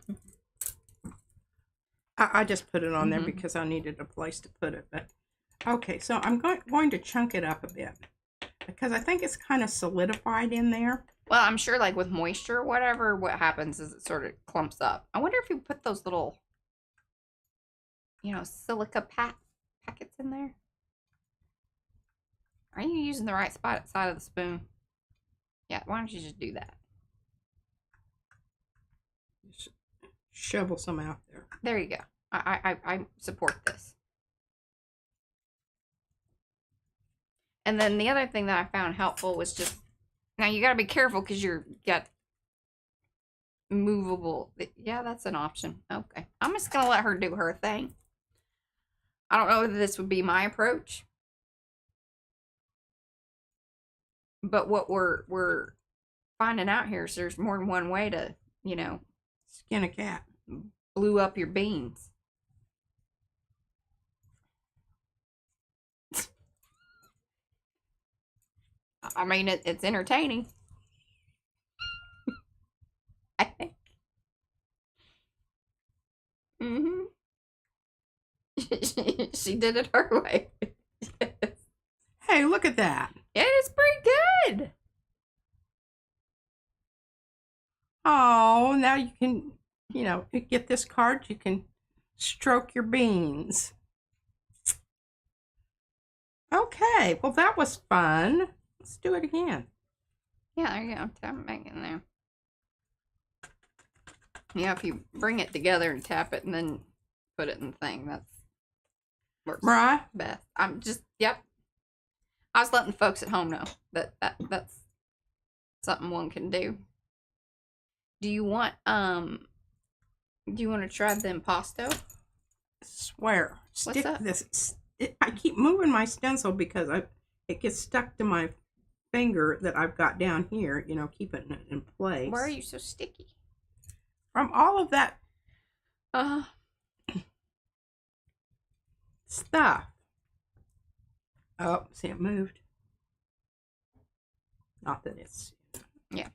I just put it on there because I needed a place to put it. But okay, so I'm going to chunk it up a bit because I think it's kind of solidified in there.
Well, I'm sure, like, with moisture or whatever, what happens is it sort of clumps up. I wonder if you put those little, silica packets in there. Are you using the right side of the spoon? Yeah, why don't you just do that?
Just shovel some out there.
There you go. I support this. And then the other thing that I found helpful was just, now you got to be careful because you're got movable. Yeah, that's an option. Okay. I'm just going to let her do her thing. I don't know whether this would be my approach. But what we're finding out here is there's more than one way to,
skin a cat.
Blue up your beans. I mean, it's entertaining. I think. Mm-hmm. She did it her way.
Hey, look at that.
It is pretty good.
Oh, now you can, get this card. You can stroke your beans. Okay, well, that was fun. Let's do it again.
Yeah, there you go. Tap it back in there. Yeah, if you bring it together and tap it and then put it in the thing, that's works
Mariah?
best. Yep. I was letting folks at home know that's something one can do. Do you want to try the impasto?
Swear.
What's up?
This. I keep moving my stencil because it gets stuck to my finger that I've got down here, keeping it in place.
Why are you so sticky?
From all of that stuff. Oh, see, it moved. Not that it's...
Yeah.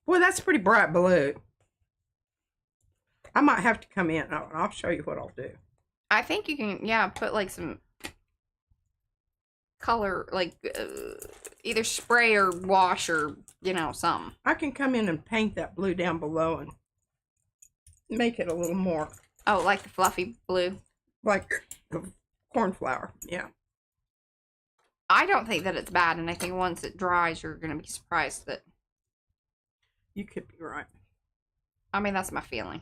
Boy, that's pretty bright blue. I might have to come in. I'll show you what I'll do.
I think you can, put like some color, like either spray or wash or, something.
I can come in and paint that blue down below and make it a little more.
Oh, like the fluffy blue?
Like the cornflower, yeah.
I don't think that it's bad, and I think once it dries, you're going to be surprised that...
You could be right.
I mean, that's my feeling.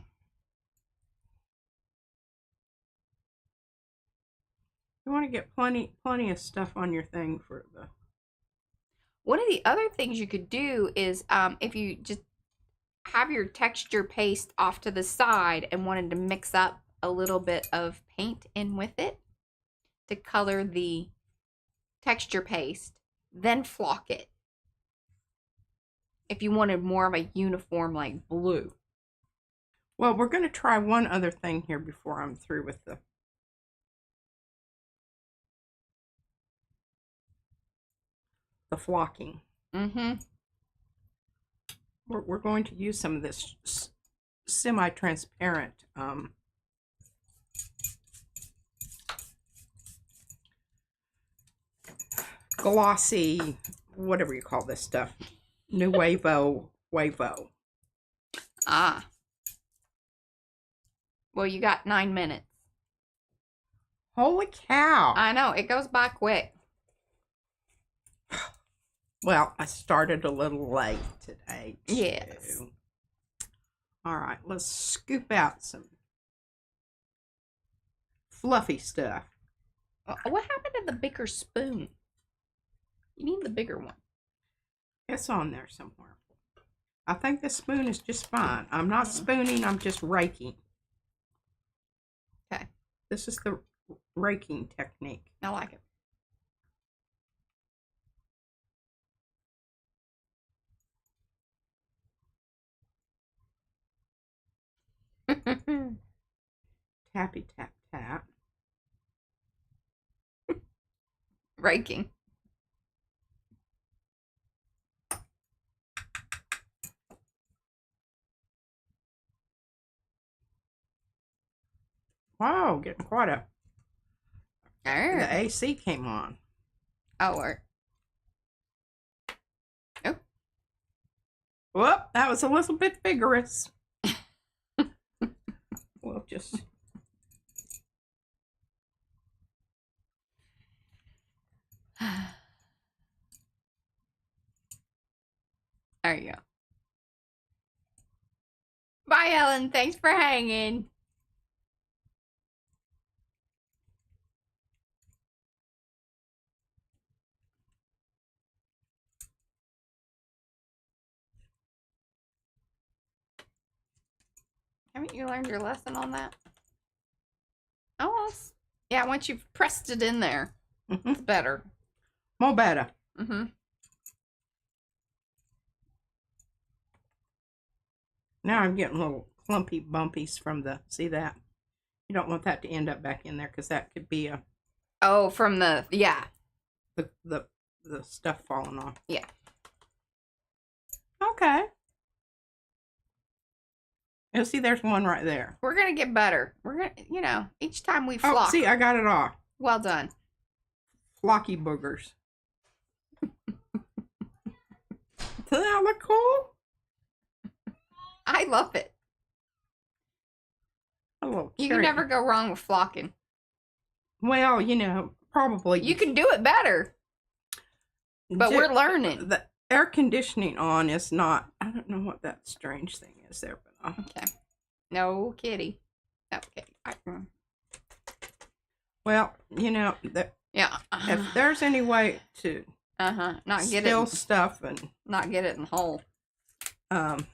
You want to get plenty of stuff on your thing for the...
One of the other things you could do is if you just have your texture paste off to the side and wanted to mix up a little bit of paint in with it to color the texture paste, then flock it. If you wanted more of a uniform like blue.
Well, we're going to try one other thing here before I'm through with the flocking.
Mm-hmm.
We're going to use some of this semi-transparent glossy, whatever you call this stuff. Nuevo Wavo.
Ah. Well, you got 9 minutes.
Holy cow.
I know, it goes by quick.
Well, I started a little late today, too.
Yes.
All right, let's scoop out some fluffy stuff.
What happened to the bigger spoon? You need the bigger one.
It's on there somewhere. I think the spoon is just fine. I'm not spooning, I'm just raking.
Okay.
This is the raking technique.
I like it.
Tappy tap tap.
Raking.
Wow, getting quite a...
Alright.
The AC came on.
Oh, or... Oh.
Whoop, that was a little bit vigorous. We'll just...
There you go. Bye, Ellen. Thanks for hanging. Haven't you learned your lesson on that? Oh, well, yeah, once you've pressed it in there, it's better.
More better.
Mm-hmm.
Now I'm getting little clumpy bumpies from the... See that? You don't want that to end up back in there because that could be a...
Oh, from the... Yeah.
The stuff falling off.
Yeah.
Okay. You'll see there's one right there.
We're going to get better. We're going to, you know, each time we flock.
Oh, see, I got it off.
Well done.
Flocky boogers. Doesn't that look cool?
I love it.
A little
You can never go wrong with flocking.
Well, you know, probably.
You can do it better. But we're learning.
The air conditioning on is not... I don't know what that strange thing is there, but...
Okay. No kitty. No kitty.
Well, you know,
yeah.
if there's any way to
not get
still
it
stuff and
not get it in the hole.
Then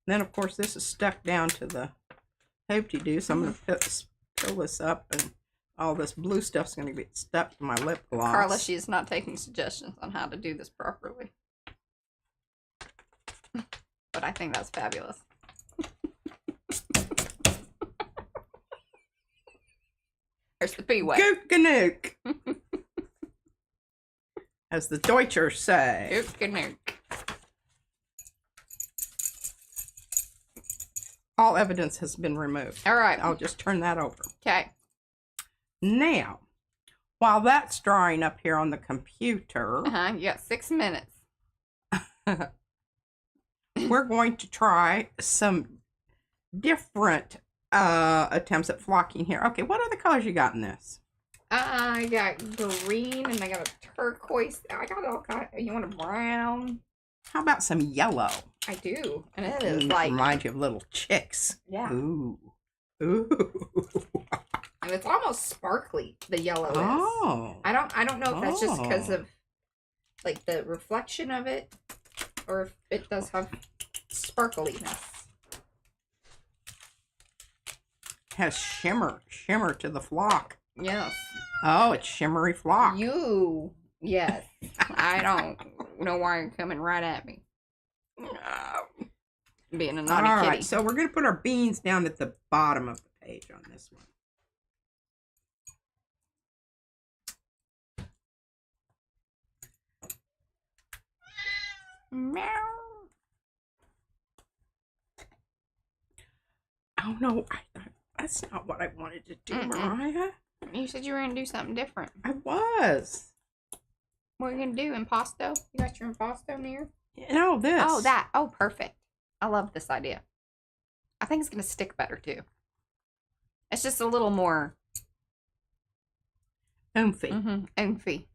of course this is stuck down to the hoop-de-doo, so I'm going to fill this up, and all this blue stuff's going to get stuck to my lip gloss.
Carla, she's not taking suggestions on how to do this properly. But I think that's fabulous. There's the P-way.
Gook ganook. As the Deutschers say.
Gook ganook.
All evidence has been removed.
All right.
I'll just turn that over.
Okay.
Now, while that's drying up here on the computer,
You got 6 minutes.
we're going to try some different attempts at flocking here. Okay, what other colors you got in this?
I got green and I got a turquoise. I got all kinds. You want a brown?
How about some yellow?
I do. And it is like...
Reminds you of little chicks.
Yeah.
Ooh. Ooh.
And it's almost sparkly, the yellow is.
Oh.
I don't know if that's just because of like the reflection of it, or if it does have sparkliness.
Has shimmer to the flock.
Yes.
Oh, it's shimmery flock.
Yes. I don't know why you're coming right at me. Being a naughty kitty. All right,
so we're going to put our beans down at the bottom of the page on this one.
Meow.
Oh, no, that's not what I wanted to do, Mariah.
You said you were going to do something different.
I was.
What are you going to do? Impasto? You got your impasto near?
No, this.
Oh, that. Oh, perfect. I love this idea. I think it's going to stick better, too. It's just a little more...
oomphy.
Oomphy.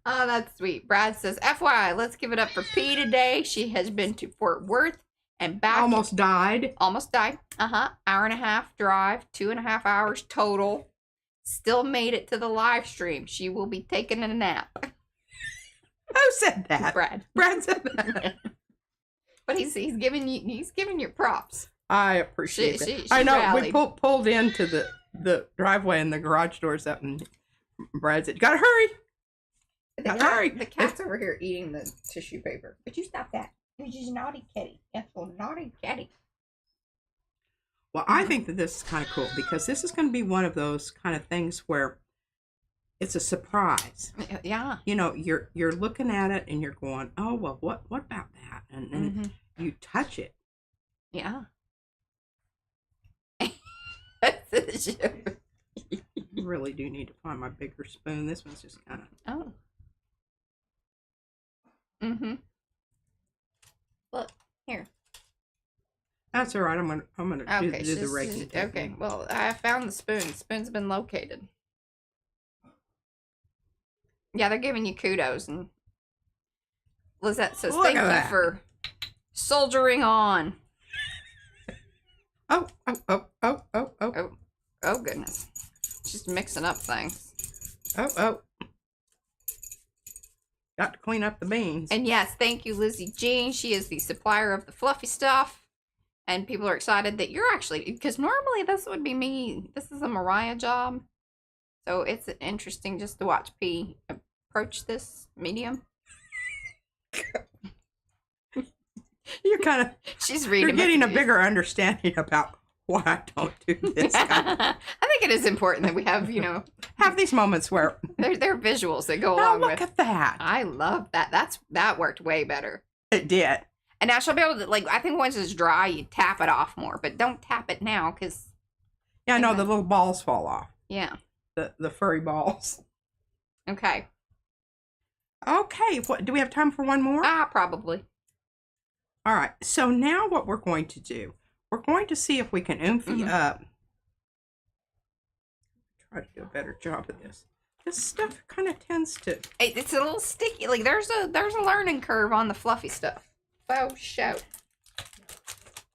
Oh, that's sweet. Brad says, FYI, let's give it up for P today. She has been to Fort Worth and back.
Almost died.
Almost died. Hour and a half drive, 2.5 hours total. Still made it to the live stream. She will be taking a nap.
Who said that?
Brad.
Brad said that.
But he's giving you props.
I appreciate it.
She
I know
rallied.
we pulled into the driveway and the garage door's up, and Brad said, "Gotta hurry."
The cat's over here eating the tissue paper. But you stop that. You're just a naughty kitty. That's a naughty kitty.
Well, I think that this is kind of cool because this is going to be one of those kind of things where it's a surprise.
Yeah.
You know, you're looking at it and you're going, "Oh, well, what about that?" And you touch it.
Yeah.
You really do need to find my bigger spoon. This one's just kind of.
Oh. Look here.
That's all right. I'm gonna do the raking.
Okay. Well, I found the spoon. The spoon's been located. Yeah, they're giving you kudos, and Lizette says thank you for soldiering on.
Oh
goodness. Just mixing up things.
Oh. Got to clean up the beans.
And yes, thank you, Lizzie Jean. She is the supplier of the fluffy stuff. And people are excited that you're actually, because normally this would be me. This is a Mariah job. So it's interesting just to watch P approach this medium.
You're kind of,
she's reading.
You're getting a bigger understanding about why I don't do this.
I think it is important that we have,
have these moments where
there are visuals that go along with.
Look at that.
I love that. That worked way better.
It did.
And now she'll be able to, I think once it's dry, you tap it off more. But don't tap it now, because...
Yeah, no, the little balls fall off.
Yeah.
The furry balls.
Okay.
Okay, do we have time for one more?
Probably.
All right, so now what we're going to do, we're going to see if we can oomphy up. Try to do a better job of this. This stuff kind of tends to...
It's a little sticky. There's a learning curve on the fluffy stuff. Oh, show.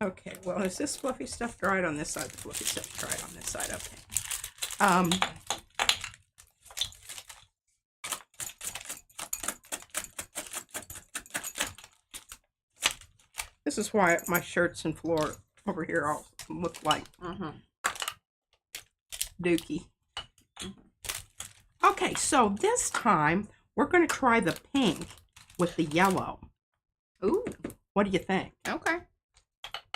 Okay, well, is this fluffy stuff dried on this side? The fluffy stuff dried on this side. Okay. This is why my shirts and floor over here all look like dookie. Okay, so this time we're going to try the pink with the yellow.
Ooh.
What do you think?
Okay.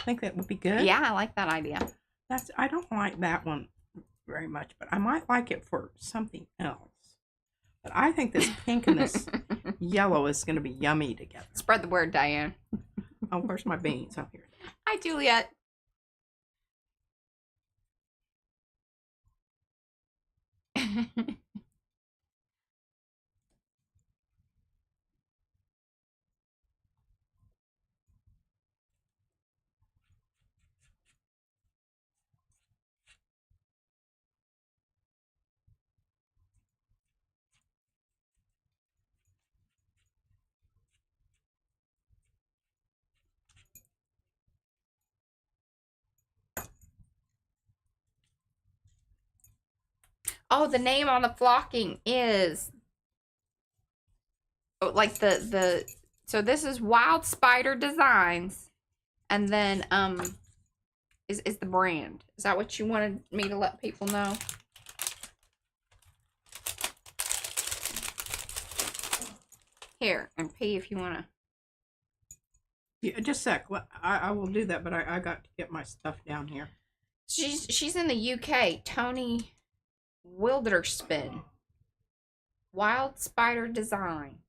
Think that would be good?
Yeah, I like that idea.
I don't like that one very much, but I might like it for something else. But I think this pink and this yellow is going to be yummy together.
Spread the word, Diane.
Oh, where's my beans? Oh, here.
Hi, Juliet. Oh, the name on the flocking is like so this is Wild Spider Designs, and then is the brand. Is that what you wanted me to let people know? Here, and P, if you want to.
Yeah, just a sec. I will do that, but I got to get my stuff down here.
She's in the UK. Tony Wilderspin. Wild Spider Design.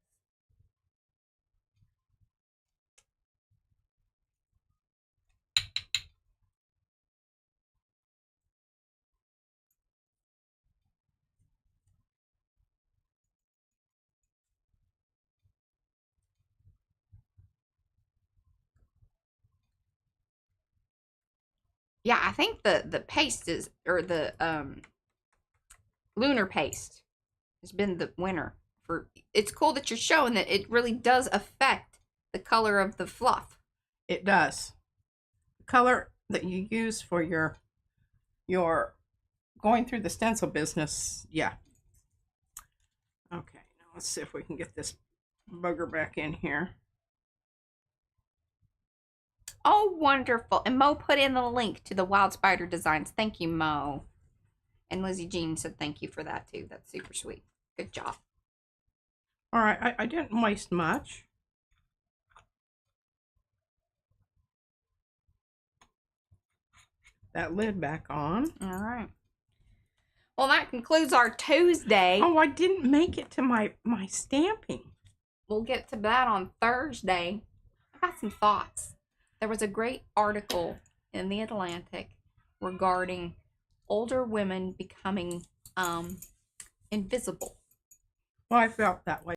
Yeah, I think the paste is, or the lunar paste has been the winner for. It's cool that you're showing that it really does affect the color of the fluff.
It does. The color that you use for your going through the stencil business, yeah. Okay, now let's see if we can get this bugger back in here.
Oh, wonderful. And Mo put in the link to the Wild Spider Designs. Thank you, Mo. And Lizzie Jean said thank you for that, too. That's super sweet. Good job.
All right, I didn't waste much. That lid back on.
All right. Well, that concludes our Tuesday.
Oh, I didn't make it to my stamping.
We'll get to that on Thursday. I got some thoughts. There was a great article in the Atlantic regarding older women becoming invisible.
Well, I felt that way.